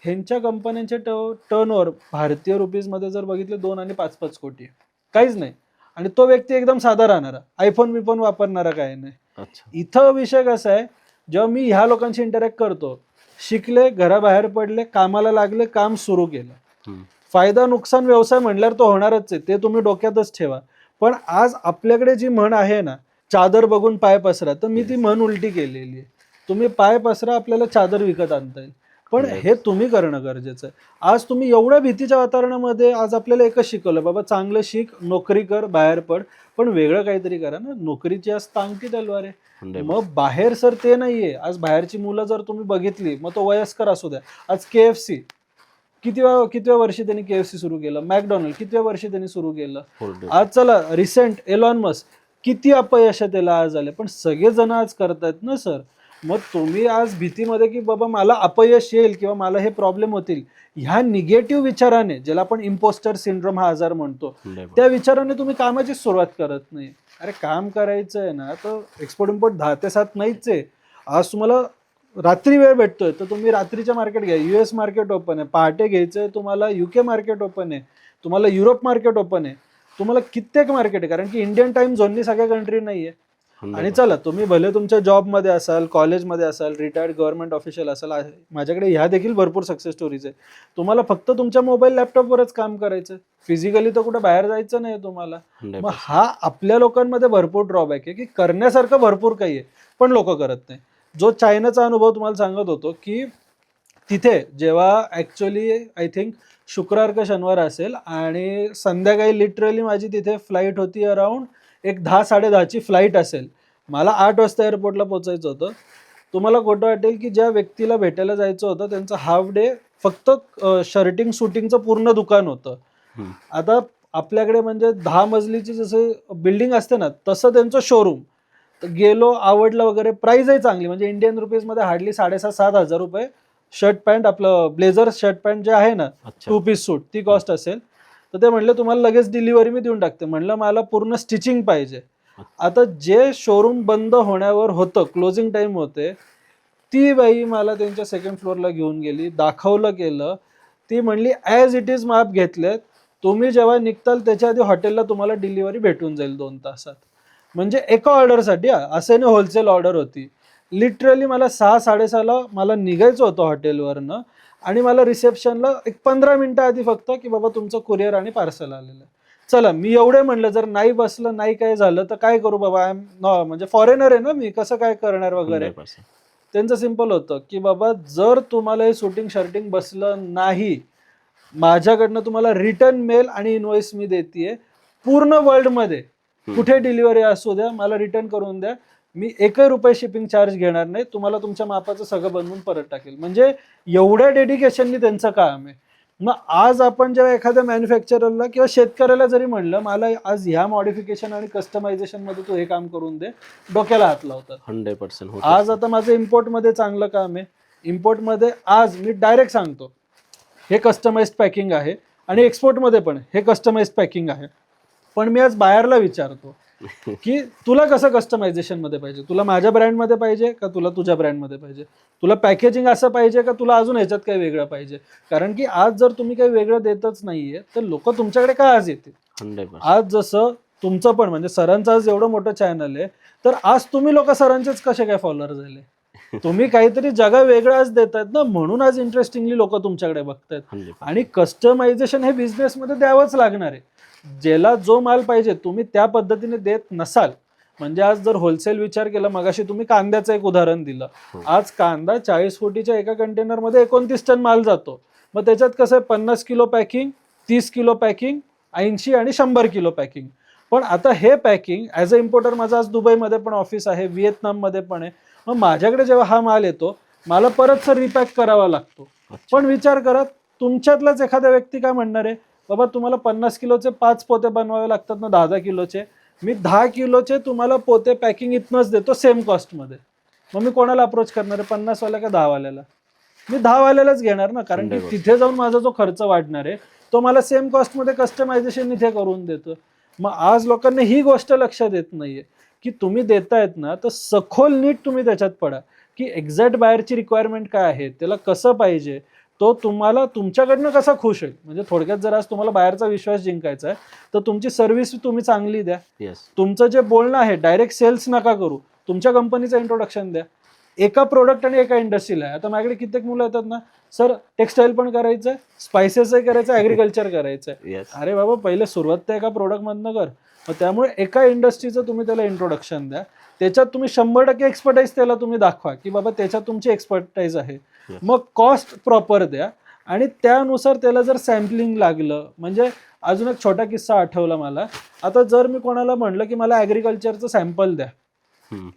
ह्यांच्या कंपन्यांचे टर्नओव्हर भारतीय रुपीजमध्ये जर बघितले 2 आणि 5-5 कोटी आहे. काहीच नाही. आणि तो व्यक्ती एकदम साधा राहणारा, आयफोन बिफोन वापरणारा काय नाही. अच्छा. इथं विषय कसा आहे, जेव्हा मी ह्या लोकांशी इंटरॅक्ट करतो, शिकले, घराबाहेर पडले, कामाला लागले, काम सुरू केलं, फायदा नुकसान व्यवसाय म्हणल्यावर तो होणारच आहे, ते तुम्ही डोक्यातच ठेवा. पण आज आपल्याकडे जी म्हण आहे ना, चादर बघून पाय पसरा, तर मी ती म्हण उलटी केलेली आहे. तुम्ही पाय पसरा, आपल्याला चादर विकत आणता येईल, पण हे तुम्ही करणं गरजेचं आहे. आज तुम्ही एवढ्या भीतीच्या वातावरणामध्ये, आज आपल्याला एकच शिकवलं, बाबा चांगलं शिक, नोकरी कर, बाहेर पड, पण वेगळं काहीतरी करा ना. नोकरीची आज टांगती तलवार आहे. मग बाहेर सर ते नाहीये. आज बाहेरची मुलं जर तुम्ही बघितली, मग तो वयस्कर असू द्या, आज KFC कितव्या वर्षी त्यांनी KFC सुरू केलं, मॅकडॉनल्ड कितव्या वर्षी त्यांनी सुरू केलं, आज चला रिसेंट एलॉन मस्क किती अपयशात त्याला आज आले, पण सगळेजण आज करतायत ना सर. मग तुम्ही आज भीतीमध्ये की बाबा मला अपयश येईल किंवा मला हे प्रॉब्लेम होतील, ह्या निगेटिव्ह विचाराने, ज्याला आपण इम्पोस्टर सिंड्रोम हा आजार म्हणतो, त्या विचाराने तुम्ही कामाची सुरुवात करत नाही. अरे काम करायचं आहे ना, तर एक्सपोर्ट इम्पोर्ट 10 ते 7 नाहीच आहे. आज तुम्हाला रात्री वेळ भेटतोय तर तुम्ही रात्रीच्या मार्केट घ्या, US मार्केट ओपन आहे, पहाटे घ्यायचंय तुम्हाला, UK मार्केट ओपन आहे, तुम्हाला युरोप मार्केट ओपन आहे, तुम्हाला कित्येक मार्केट आहे, कारण की इंडियन टाइम झोननी सगळ्या कंट्री नाही आहे. आणि चला तुम्ही भले तुमच्या जॉबमध्ये असाल, कॉलेजमध्ये असाल, रिटायर्ड गव्हर्नमेंट ऑफिशियल असाल, माझ्याकडे ह्या देखील भरपूर सक्सेस स्टोरीज आहे. तुम्हाला फक्त तुमच्या मोबाईल लॅपटॉपवरच काम करायचं, फिजिकली तर कुठं बाहेर जायचं नाही तुम्हाला. मग हा आपल्या लोकांमध्ये भरपूर ड्रॉबॅक आहे की करण्यासारखं भरपूर काही आहे पण लोक करत नाही. जो चायनाचा अनुभव तुम्हाला सांगत होतो की तिथे जेव्हा ॲक्च्युली आय थिंक शुक्रवार का शनिवार असेल आणि संध्याकाळी लिटरली माझी तिथे फ्लाईट होती अराउंड एक 10-10:30ची फ्लाईट असेल. मला 8 वाजता एअरपोर्टला पोचायचं होतं. तुम्हाला खोटं वाटेल की ज्या व्यक्तीला भेटायला जायचं होतं त्यांचं हाफ डे फक्त शर्टिंग शूटिंगचं पूर्ण दुकान होतं. आता आपल्याकडे म्हणजे 10 मजलीची जसं बिल्डिंग असते ना तसं त्यांचं शोरूम. तर गेलो, आवडलं वगैरे, प्राईजही चांगली म्हणजे इंडियन रुपीजमध्ये हार्डली 7,500-7,000 रुपये शर्ट पॅन्ट, आपलं ब्लेझर शर्ट पॅन्ट जे आहे ना 2 पीस सूट ती कॉस्ट असेल. तर ते म्हणले तुम्हाला लगेच डिलिव्हरी मी देऊन टाकते. म्हणलं मला पूर्ण स्टिचिंग पाहिजे. आता जे शोरूम बंद होण्यावर होतं, क्लोजिंग टाईम होते, ती बाई मला त्यांच्या सेकंड फ्लोअरला घेऊन गेली, दाखवलं केलं. ती म्हणली ॲज इट इज माप घेतलेत, तुम्ही जेव्हा निघताल त्याच्या आधी हॉटेलला तुम्हाला डिलिव्हरी भेटून जाईल 2 तासात. म्हणजे एका ऑर्डरसाठी, असं नाही होलसेल ऑर्डर होती. लिटरली मला 6-6:30ला मला निघायचं होतं हॉटेलवरनं आणि मला रिसेप्शनला एक 15 मिनिटं आधी फक्त की बाबा तुमचं कुरिअर आणि पार्सल आलेलं आहे. चला मी एवढे म्हणलं जर नाही बसलं, नाही काय झालं तर काय करू बाबा, आय एम म्हणजे फॉरेनर आहे ना मी, कसं काय करणार वगैरे. त्यांचं सिम्पल होतं की बाबा जर तुम्हाला हे शूटिंग शर्टिंग बसलं नाही, माझ्याकडनं तुम्हाला रिटर्न मेल आणि इनवॉइस मी देते, पूर्ण वर्ल्डमध्ये कुठे डिलिव्हरी असू द्या मला रिटर्न करून द्या, मी ₹1 शिपिंग चार्ज घेणार नाही, तुम्हाला तुमच्या मापाचं सगळं बनवून परत टाकेल. म्हणजे एवढ्या डेडिकेशननी त्यांचं काम आहे. मग आज आपण जेव्हा एखाद्या मॅन्युफॅक्चररला किंवा शेतकऱ्याला जरी म्हणलं मला आज ह्या मॉडिफिकेशन आणि कस्टमायझेशन मध्ये तू हे काम करून दे, डोक्याला हात लावतात. 100%. आज आता माझं इम्पोर्टमध्ये चांगलं काम आहे. इम्पोर्टमध्ये आज मी डायरेक्ट सांगतो हे कस्टमाइज्ड पॅकिंग आहे आणि एक्सपोर्टमध्ये पण हे कस्टमाइज्ड पॅकिंग आहे. पण मी आज बाहेरला विचारतो की तुला कसं कस्टमायझेशन मध्ये पाहिजे, तुला माझ्या ब्रँडमध्ये पाहिजे का तुला तुझ्या ब्रँडमध्ये पाहिजे, तुला पॅकेजिंग असं पाहिजे का तुला अजून ह्याच्यात काही वेगळं पाहिजे. कारण की आज जर तुम्ही काही वेगळं देतच नाहीये तर लोक तुमच्याकडे काय आज येतील. 100%. आज जसं तुमचं पण म्हणजे सरांचं आज एवढं मोठं चॅनल आहे तर आज तुम्ही लोक सरांचेच कसे काय फॉलोअर झाले, तुम्ही काहीतरी जगा वेगळं आज देतायत ना, म्हणून आज इंटरेस्टिंगली लोक तुमच्याकडे बघतायत. 100%. आणि कस्टमायझेशन हे बिझनेसमध्ये द्यावंच लागणार आहे. ज्याला जो माल पाहिजे तुम्ही त्या पद्धतीने देत नसाल, म्हणजे आज जर होलसेल विचार केला, मगाशी तुम्ही कांद्याचं एक उदाहरण दिलं, आज कांदा 40 फुटीच्या एका कंटेनरमध्ये 29 टन माल जातो. मग त्याच्यात कसं आहे 50 किलो पॅकिंग, 30 किलो पॅकिंग, 80 आणि 100 किलो पॅकिंग. पण आता हे पॅकिंग ॲज अ इम्पोर्टर माझं आज दुबईमध्ये पण ऑफिस आहे, व्हिएतनाममध्ये पण आहे. मग माझ्याकडे जेव्हा हा माल येतो मला परत रिपॅक करावा लागतो. पण विचार करा तुमच्यातलाच एखादा व्यक्ती काय म्हणणार आहे, बाबा तुम्हाला 50 किलोचे 5 पोते बनवावे लागतात ना 10-10 किलोचे, मी 10 किलोचे तुम्हाला पोते पॅकिंग इथनंच देतो सेम कॉस्टमध्ये. मग मी कोणाला अप्रोच करणार आहे, 50 वाल्या का 10 वाल्याला? मी 10 वाल्यालाच घेणार ना, कारण की तिथे जाऊन माझा जो खर्च वाढणार आहे तो मला सेम कॉस्टमध्ये कस्टमायझेशन इथे करून देतो. मग आज लोकांना ही गोष्ट लक्षात येत नाहीये की तुम्ही देतायत ना तर सखोल नीट तुम्ही त्याच्यात पडा की एक्झॅक्ट बाहेरची रिक्वायरमेंट काय आहे, त्याला कसं पाहिजे, तो तुम्हाला तुमच्याकडनं कसा खुश होईल. म्हणजे थोडक्यात जर आज तुम्हाला बाहेरचा विश्वास जिंकायचा आहे तर तुमची सर्व्हिस तुम्ही चांगली द्या. तुमचं जे बोलणं आहे डायरेक्ट सेल्स नका करू, तुमच्या कंपनीचं इंट्रोडक्शन द्या. एका प्रोडक्ट आणि एका इंडस्ट्रीला आहे. आता माझ्याकडे कित्येक मुलं येतात ना, सर टेक्सटाईल पण करायचं आहे, स्पायसेसही करायचं आहे, ॲग्रिकल्चर करायचं आहे. अरे बाबा पहिले सुरुवात तर एका प्रोडक्टमधनं कर. मग त्यामुळे एका इंडस्ट्रीचं तुम्ही त्याला इंट्रोडक्शन द्या, त्याच्यात तुम्ही 100% एक्सपर्टाईज त्याला तुम्ही दाखवा की बाबा त्याच्यात तुमची एक्सपर्टाईज आहे. मग कॉस्ट प्रॉपर द्या आणि त्यानुसार त्याला जर सॅम्पलिंग लागलं. म्हणजे अजून एक छोटा किस्सा आठवला मला. आता जर मी कोणाला म्हणलं की मला ॲग्रिकल्चरचं सॅम्पल द्या,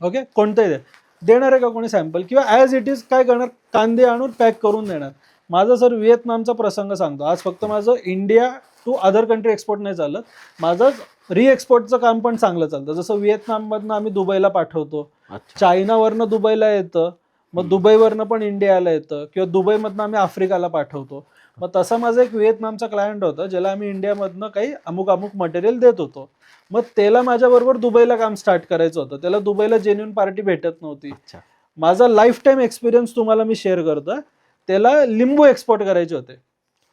ओके कोणतंही द्या, देणार आहे का कोणी सॅम्पल? किंवा ॲज इट इज काय करणार, कांदे आणून पॅक करून देणार. माझं सर व्हिएतनामचा प्रसंग सांगतो. आज फक्त माझं India to other country export नाही चालत, माझं रिएक्सपोर्टचं काम पण चांगलं चालतं. जसं व्हिएतनाममधनं आम्ही दुबईला पाठवतो, चायनावरनं दुबईला येतं, मग दुबईवरनं पण इंडियाला येतं, किंवा दुबईमधनं आम्ही आफ्रिकाला पाठवतो. मग तसा माझा एक व्हिएतनामचा क्लायंट होता ज्याला आम्ही इंडियामधनं काही अमुक मटेरियल देत होतो. मग त्याला माझ्याबरोबर दुबईला काम स्टार्ट करायचं होतं. त्याला दुबईला जेन्युइन पार्टी भेटत नव्हती. माझा लाईफ टाईम एक्सपिरियन्स तुम्हाला मी शेअर करतो. त्याला लिंबू एक्सपोर्ट करायचे होते.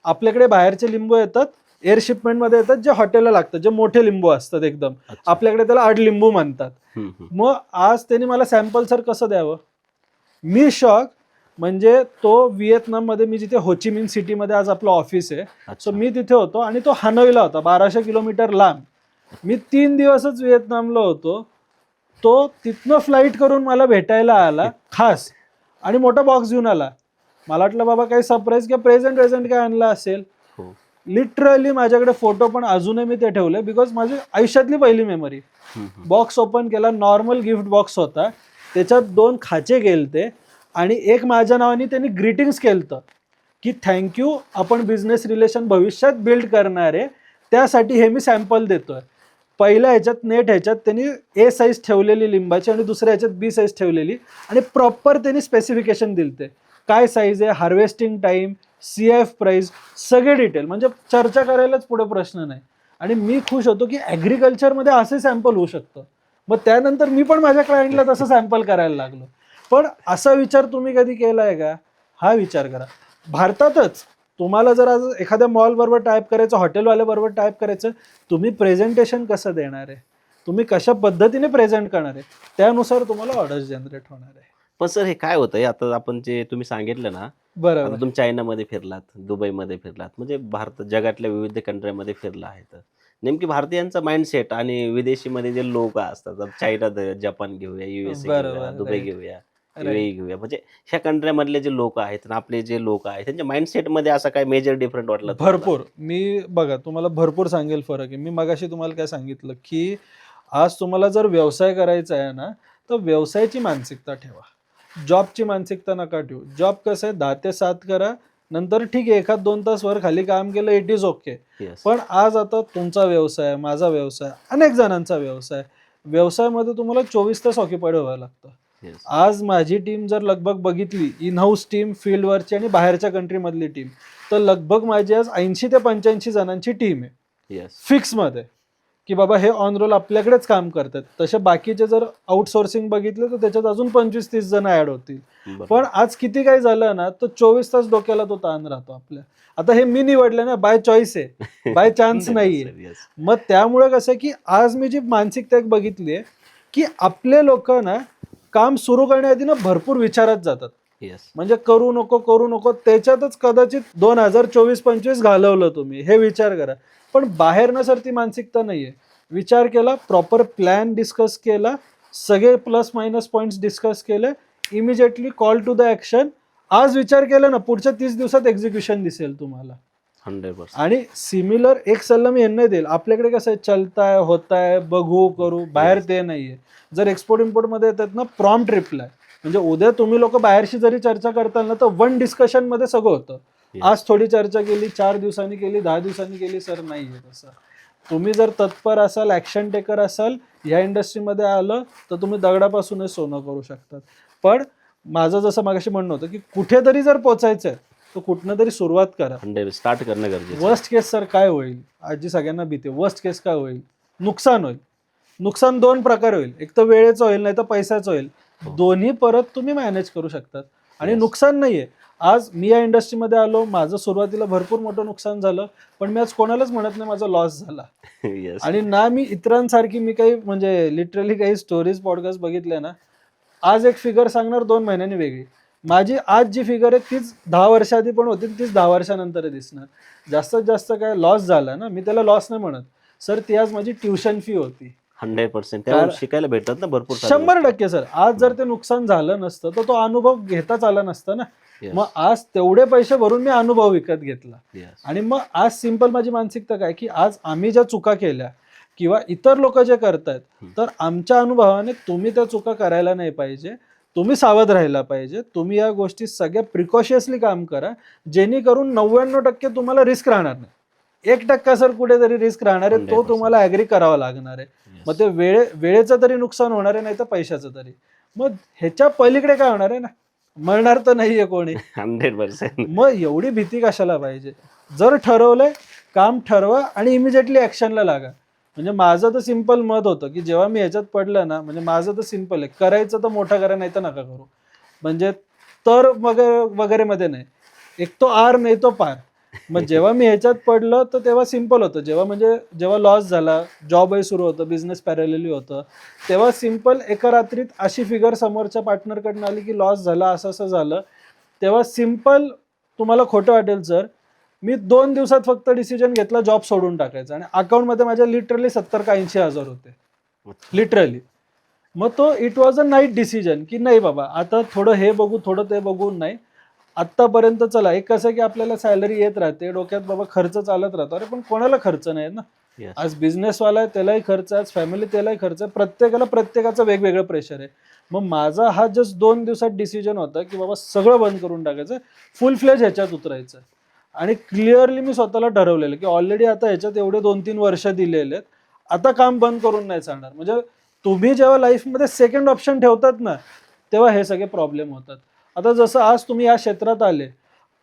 आपल्याकडे बाहेरचे लिंबू येतात एअर शिपमेंटमध्ये येतात, जे हॉटेलला लागतात, जे मोठे लिंबू असतात एकदम. अच्छा. आपल्याकडे त्याला आडलिंबू म्हणतात. मग आज त्यांनी मला सॅम्पल सर कसं द्यावं, मी शॉक. म्हणजे तो व्हिएतनाममध्ये, मी जिथे होचिमिन सिटीमध्ये आज आपलं ऑफिस आहे, सो मी तिथे होतो आणि तो हनोईला होता, 1200 किलोमीटर लांब. मी 3 दिवसच व्हिएतनामला होतो. तो तिथनं फ्लाईट करून मला भेटायला आला खास, आणि मोठा बॉक्स घेऊन आला. मला वाटलं बाबा काही सरप्राईज किंवा प्रेझेंट काय आणलं असेल. लिटरली माझ्याकडे फोटो पण अजूनही मी ते ठेवले, बिकॉज माझी आयुष्यातली पहिली मेमरी. बॉक्स ओपन केला, नॉर्मल गिफ्ट बॉक्स होता, त्याच्यात 2 खाचे गेलते आणि एक माझ्या नावाने त्यांनी ग्रीटिंग्स केलं की थँक्यू, आपण बिझनेस रिलेशन भविष्यात बिल्ड करणार आहे, त्यासाठी हे मी सॅम्पल देतोय. पहिल्या ह्याच्यात नेट ह्याच्यात त्यांनी ए साईज ठेवलेली लिंबाची आणि दुसऱ्या ह्याच्यात बी साईज ठेवलेली, आणि प्रॉपर त्यांनी स्पेसिफिकेशन दिलते, काय साईज आहे, हार्वेस्टिंग टाईम, CF प्राइस, सगळे डिटेल. म्हणजे चर्चा करायलाच पुढे प्रश्न नाही. आणि मी खुश होतो की ॲग्रिकल्चरमध्ये असे सॅम्पल होऊ शकतं. मग त्यानंतर मी पण माझ्या क्लायंटला तसं सॅम्पल करायला लागलो. पण असा विचार तुम्ही कधी केलाय का? हा विचार करा. भारतातच तुम्हाला जर आज एखाद्या मॉल बरोबर टाईप करायचं, हॉटेलवाल्या बरोबर टाईप करायचं, तुम्ही प्रेझेंटेशन कसं देणार आहे, तुम्ही कशा पद्धतीने प्रेझेंट करणार आहे, त्यानुसार तुम्हाला ऑर्डर्स जनरेट होणार आहे. पण सर हे काय होतंय, आता आपण जे तुम्ही सांगितलं ना, बरोबर. आता तुम्ही चायनामध्ये फिरलात, दुबईमध्ये फिरलात, म्हणजे भारत जगातल्या विविध कंट्रीमध्ये फिरला आहे. तर नेमकी भारतीयांचा माइंडसेट आणि विदेशीमध्ये जे लोक असतात, आता चायना, जपान घेऊया, USA घेऊया, बरोबर, दुबई right. घेऊया, Right. UAE घेऊया, म्हणजे ह्या कंट्रीमधले जे लोक आहेत आणि आपले जे लोक आहेत, त्यांच्या माइंडसेटमध्ये असा काय मेजर डिफरंट वाटला तुम्हाला? भरपूर. मी बघा तुम्हाला भरपूर सांगेल फरक आहे. मी मगाशी तुम्हाला काय सांगितलं की आज तुम्हाला जर व्यवसाय करायचा आहे ना, तर व्यवसायाची मानसिकता ठेवा, जॉबची मानसिकता नका ठेवू. जॉब कसं आहे, 10 ते 7 करा, नंतर ठीक आहे 1-2 तास वर खाली काम केलं, इट इज ओके. Yes. पण आज आता तुमचा व्यवसाय, माझा व्यवसाय, अनेक जणांचा व्यवसाय, व्यवसायामध्ये तुम्हाला 24 तास ऑक्युपाईड व्हावं लागतं. Yes. आज माझी टीम जर लगभग बघितली, इन हाऊस टीम, फील्डवरची आणि बाहेरच्या कंट्रीमधली टीम, तर लगभग माझी आज 80 ते 85 जणांची टीम आहे Yes. फिक्समध्ये, की बाबा हे ऑन रोल आपल्याकडेच काम करतात. तसे बाकीचे जर आउटसोर्सिंग बघितलं तर त्याच्यात अजून 25-30 जण ऍड होतील. बरोबर. पण आज किती काय झालं ना, तर 24 तास डोक्याला तो ताण राहतो आपल्या. आता हे मी निवडलं ना, बाय चॉईस आहे, बाय चान्स नाहीये. Yes. मग त्यामुळे कसं आहे की आज मी जी मानसिकता एक बघितली आहे की आपले लोक ना काम सुरू करण्याआधी ना भरपूर विचारात जातात. Yes. म्हणजे करू नको, त्याच्यातच कदाचित 2024-25 घालवलं तुम्ही, हे विचार करा. पण बाहेर ना सर ती मानसिकता नाहीये. विचार केला, प्रॉपर प्लॅन डिस्कस केला, सगळे प्लस मायनस पॉइंट्स डिस्कस केले, immediately call to the action. आज विचार केला ना, पुढच्या 30 दिवसात एक्झिक्युशन दिसेल तुम्हाला. 100%. आणि सिमिलर एक सल्ला मी यांना देईल, आपल्याकडे कसं आहे, चलताय होताय, बघू करू, बाहेर ते नाहीये. जर एक्सपोर्ट इम्पोर्ट मध्ये येतात ना, प्रॉम्प्ट रिप्लाय. म्हणजे उद्या तुम्ही लोक बाहेरशी जरी चर्चा करताल ना, तर 1 डिस्कशन मध्ये सगळं होतं. Yes. आज थोडी चर्चा केली, 4 दिवसांनी केली, 10 दिवसांनी केली, सर नाहीये तसं. तुम्ही जर तत्पर असाल, ऍक्शन टेकर असाल, ह्या इंडस्ट्रीमध्ये आलं तर तुम्ही दगडापासूनच सोनं करू शकतात. पण माझं जसं मागाशी म्हणणं होतं की कुठेतरी जर पोचायचंय तर कुठनं तरी सुरुवात करा. 100 स्टार्ट करणं गरजेचं आहे. वर्स्ट केस सर काय होईल, आजी सगळ्यांना भीती, वर्स्ट केस काय होईल, नुकसान होईल. नुकसान 2 प्रकार होईल, एक तर वेळेचं होईल, नाही तर पैशाचं होईल. हो. दोन्ही परत तुम्ही मॅनेज करू शकतात. आणि Yes. नुकसान नाहीये. आज मी या इंडस्ट्रीमध्ये आलो, माझं सुरुवातीला भरपूर मोठं नुकसान झालं, पण मी आज कोणालाच म्हणत नाही माझा लॉस झाला. Yes. आणि ना मी इतरांसारखी मी काही म्हणजे लिटरली काही स्टोरीज पॉडकास्ट बघितले ना, आज एक फिगर सांगणार 2 महिन्यांनी वेगळी. माझी आज जी फिगर आहे तीच 10 वर्षाआधी पण होती, तीच 10 वर्षानंतर दिसणार. जास्तीत जास्त काय लॉस झाला ना, मी त्याला लॉस नाही म्हणत सर, ती आज माझी ट्युशन फी होती. 100% त्यावर शिकायला भेटतात ना भरपूर साऱ्या 100% सर. आज जर ते नुकसान झालं नसतं तर तो अनुभव घेताच आला नसता ना. Yes. मग आज तेवढे पैसे भरून मी अनुभव विकत घेतला. Yes. आणि मग आज सिंपल माझी मानसिकता काय की आज आम्ही ज्या चुका केल्या किंवा इतर लोक जे करतायत, तर आमच्या अनुभवाने तुम्ही त्या चुका करायला नाही पाहिजे. तुम्ही सावध राहायला पाहिजे. तुम्ही या गोष्टी सगळ्या प्रिकॉशियसली काम करा, जेणेकरून 99% तुम्हाला रिस्क राहणार नाही. 1% सर कुठेतरी रिस्क राहणार आहे, तो 100%. तुम्हाला ऍग्री करावा लागणार आहे. Yes. मग ते वेळेचं तरी नुकसान होणार आहे, नाही तर पैशाचं तरी. मग ह्याच्या पलीकडे काय होणार आहे ना, मरणार तर नाहीये कोणी. 100%. मग एवढी भीती कशाला पाहिजे. जर ठरवलंय काम ठरवा आणि इमिजिएटली ऍक्शनला लागा. म्हणजे माझं तर सिंपल मत होतं की जेव्हा मी ह्याच्यात पडलं ना, म्हणजे माझं तर सिंपल आहे, करायचं तर मोठं करा, नाही तर नका करू. म्हणजे तर वगैरे मध्ये नाही, एक तो आर नाही तो पार. मग जेव्हा मी ह्याच्यात पडलं तर तेव्हा सिम्पल होतं. जेव्हा लॉस झाला, जॉबही सुरू होतं, बिझनेस पॅरलली होतं, तेव्हा सिम्पल एका रात्रीत अशी फिगर समोरच्या पार्टनरकडनं आली की लॉस झाला, असं असं झालं. तेव्हा सिम्पल, तुम्हाला खोटं वाटेल सर, मी 2 दिवसात फक्त डिसिजन घेतला जॉब सोडून टाकायचा आणि अकाउंटमध्ये माझ्या लिटरली 70 का 80,000 होते, लिटरली. मग तो it was a night decision की नाही बाबा, आता थोडं हे बघू, थोडं ते बघू. नाही, आत्तापर्यंत चला, एक कसं की आपल्याला सॅलरी येत राहते, डोक्यात बाबा खर्च चालत राहतो. अरे पण कोणाला खर्च नाही ना? Yes. आज बिझनेसवाला आहे त्यालाही खर्च, आज फॅमिली त्यालाही खर्च, प्रत्येकाला प्रत्येकाचं वेगवेगळं प्रेशर आहे. मग माझा हा जस्ट 2 दिवसात डिसिजन होता की बाबा सगळं बंद करून टाकायचं, फुल फ्लेज ह्याच्यात उतरायचं. आणि क्लिअरली मी स्वतःला ठरवलेलं की ऑलरेडी आता ह्याच्यात एवढे 2-3 वर्ष दिलेले आहेत, आता काम बंद करून नाही चालणार. म्हणजे तुम्ही जेव्हा लाईफमध्ये सेकंड ऑप्शन ठेवतात ना, तेव्हा हे सगळे प्रॉब्लेम होतात. आता जसं आज तुम्ही या क्षेत्रात आले,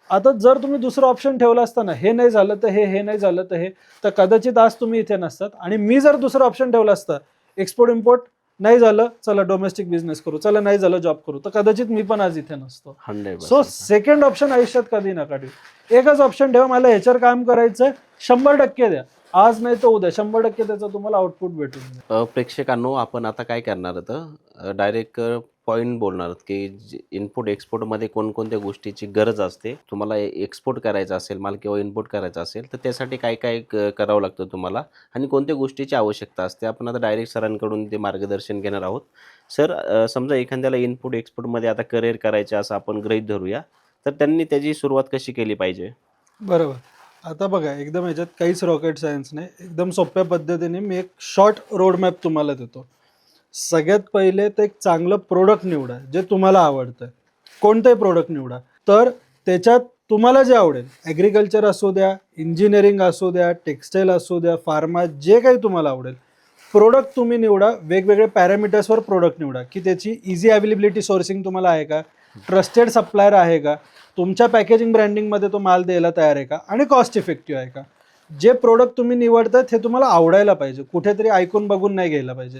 आता जर तुम्ही दुसरं ऑप्शन ठेवलं असतं ना, हे नाही झालं तर हे नाही झालं तर हे, तर कदाचित आज तुम्ही इथे नसतात. आणि मी जर दुसरं ऑप्शन ठेवलं असतं, एक्सपोर्ट इम्पोर्ट नाही झालं, चला डोमेस्टिक बिझनेस करू, चला नाही झालं जॉब करू, तर कदाचित मी पण आज इथे नसतो. 100%. सो सेकंड ऑप्शन आयुष्यात कधी नका ठेवू. एकच ऑप्शन ठेवा, मला ह्याच्यावर काम करायचं, 100% द्या, आज नाही तर उद्या 100% त्याचं तुम्हाला आउटपुट भेटून जाईल. प्रेक्षकांनो, आपण आता काय करणार आहोत, डायरेक्ट पॉईंट बोलणार आहोत की इनपुट एक्सपोर्टमध्ये कोणकोणत्या गोष्टीची गरज असते. तुम्हाला एक्सपोर्ट करायचं असेल माल किंवा इम्पोर्ट करायचं असेल तर त्यासाठी काय काय करावं लागतं तुम्हाला आणि कोणत्या गोष्टीची आवश्यकता असते. आपण आता डायरेक्ट सरांकडून ते मार्गदर्शन घेणार आहोत. सर, समजा एखाद्याला इनपुट एक्सपोर्टमध्ये आता करिअर करायचं असं आपण गृहीत धरूया, तर त्यांनी त्याची सुरुवात कशी केली पाहिजे? बरोबर. आता बघा, एकदम ह्याच्यात काहीच रॉकेट सायन्स नाही, एकदम सोप्या पद्धतीने मी एक शॉर्ट रोडमॅप तुम्हाला देतो. सगळ्यात पहिले तर एक चांगलं प्रोडक्ट निवडा जे तुम्हाला आवडतं. कोणतंही प्रोडक्ट निवडा, तर त्याच्यात तुम्हाला जे आवडेल, ॲग्रिकल्चर असू द्या, इंजिनिअरिंग असू द्या, टेक्स्टाईल असू द्या, फार्मा, जे काही तुम्हाला आवडेल प्रोडक्ट तुम्ही निवडा. वेगवेगळे पॅरामीटर्सवर प्रोडक्ट निवडा की त्याची इझी अवेलेबिलिटी, सोर्सिंग तुम्हाला आहे का, ट्रस्टेड सप्लायर आहे का, तुमच्या पॅकेजिंग ब्रँडिंगमध्ये तो माल द्यायला तयार आहे का, आणि कॉस्ट इफेक्टिव्ह आहे का. जे प्रोडक्ट तुम्ही निवडतात हे तुम्हाला आवडायला पाहिजे, कुठेतरी ऐकून बघून नाही घ्यायला पाहिजे.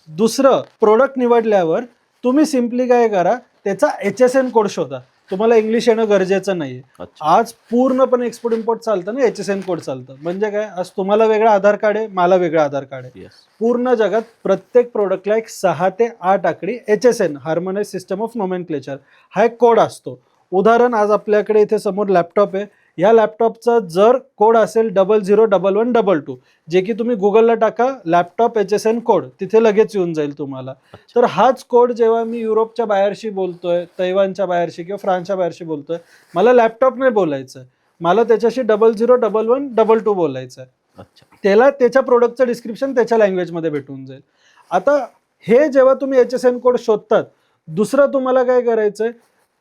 दुसरं, प्रोडक्ट निवडल्यावर तुम्ही सिम्पली काय करा, त्याचा HSN कोड शोधा. तुम्हाला इंग्लिश येणं गरजेचं नाहीये. आज पूर्णपणे एक्सपोर्ट इम्पोर्ट चालतं ना, HSN कोड चालतं. म्हणजे काय, आज तुम्हाला वेगळं आधार कार्ड आहे, मला वेगळं आधार कार्ड आहे. पूर्ण जगात प्रत्येक प्रोडक्टला एक 6 ते 8 आकडी HSN, harmonise system of nomenclature, हा एक कोड असतो. उदाहरण, आज आपल्याकडे इथे समोर लॅपटॉप आहे, या लॅपटॉपचा जर कोड असेल 001122, जे की तुम्ही गुगलला टाका लॅपटॉप HSN कोड, तिथे लगेच येऊन जाईल तुम्हाला. तर हाच कोड जेव्हा मी युरोपच्या बाहेरशी बोलतोय, तैवानच्या बाहेरशी किंवा फ्रान्सच्या बाहेरशी बोलतोय, मला लॅपटॉप नाही बोलायचं, मला त्याच्याशी 001122 बोलायचं आहे. त्याला त्याच्या प्रोडक्टचं डिस्क्रिप्शन त्याच्या लँग्वेजमध्ये भेटून जाईल. आता हे जेव्हा तुम्ही HSN कोड शोधतात, दुसरं तुम्हाला काय करायचंय,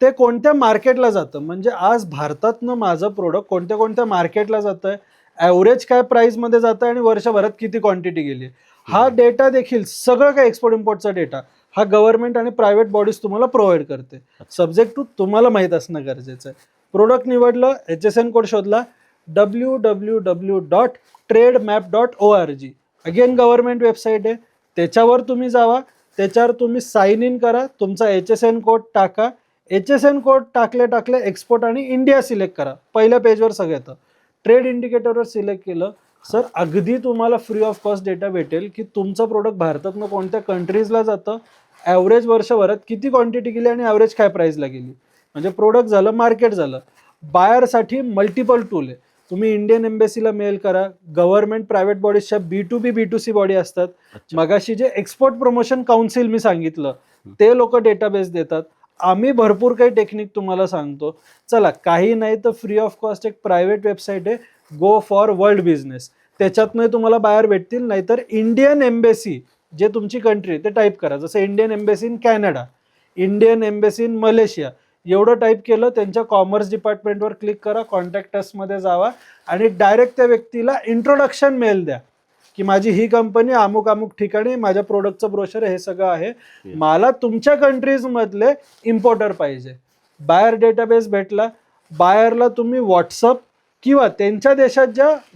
ते कोणत्या मार्केटला जातं, म्हणजे आज भारतातनं माझं प्रोडक्ट कोणत्या कोणत्या मार्केटला जातं आहे, ॲव्हरेज काय प्राईसमध्ये जातं आणि वर्षभरात किती क्वांटिटी गेली, हा डेटा देखील, सगळं काय एक्सपोर्ट इम्पोर्टचा डेटा हा गव्हर्नमेंट आणि प्रायव्हेट बॉडीज तुम्हाला प्रोव्हाइड करते. सब्जेक्ट टू तुम्हाला माहीत असणं गरजेचं आहे. प्रोडक्ट निवडलं, HSN कोड शोधला, www.trademap.org, अगेन गव्हर्नमेंट वेबसाईट आहे, त्याच्यावर तुम्ही जावा, त्याच्यावर तुम्ही साइन इन करा, तुमचा HSN कोड टाका. HSN कोड टाकले एक्सपोर्ट आणि इंडिया सिलेक्ट करा, पहिल्या पेजवर सगळं येतं. ट्रेड इंडिकेटरवर सिलेक्ट केलं, सर अगदी तुम्हाला फ्री ऑफ कॉस्ट डेटा भेटेल की तुमचं प्रोडक्ट भारतातनं कोणत्या कंट्रीजला जातं, ॲव्हरेज वर्षभरात किती क्वांटिटी गेली आणि ॲव्हरेज काय प्राईसला गेली. म्हणजे प्रोडक्ट झालं, मार्केट झालं. बायरसाठी मल्टिपल टूल आहे, तुम्ही इंडियन एम्बेसीला मेल करा, गव्हर्नमेंट प्रायव्हेट बॉडीजच्या B2B B2C बॉडी असतात. मगाशी जे एक्सपोर्ट प्रमोशन काउन्सिल मी सांगितलं, ते लोक डेटाबेस देतात. आम्ही भरपूर काही टेक्निक तुम्हाला सांगतो. चला, काही नाही तर फ्री ऑफ कॉस्ट एक प्रायव्हेट वेबसाईट आहे, गो फॉर वर्ल्ड बिझनेस, त्याच्यातनं तुम्हाला बाहेर भेटतील. नाहीतर इंडियन एम्बेसी, जे तुमची कंट्री ते टाईप करा, जसं Indian embassy in Canada, Indian embassy in Malaysia, एवढं टाईप केलं, त्यांच्या कॉमर्स डिपार्टमेंटवर क्लिक करा, कॉन्टॅक्ट असमध्ये जावा आणि डायरेक्ट त्या व्यक्तीला इंट्रोडक्शन मेल द्या की माझी ही कंपनी अमुक अमुक ठिकाणी, माझ्या प्रोडक्टचं ब्रोशर हे सगळं आहे, मला तुमच्या कंट्रीजमधले इम्पोर्टर पाहिजे. बायर डेटाबेस भेटला, बायरला तुम्ही व्हॉट्सअप किंवा त्यांच्या देशात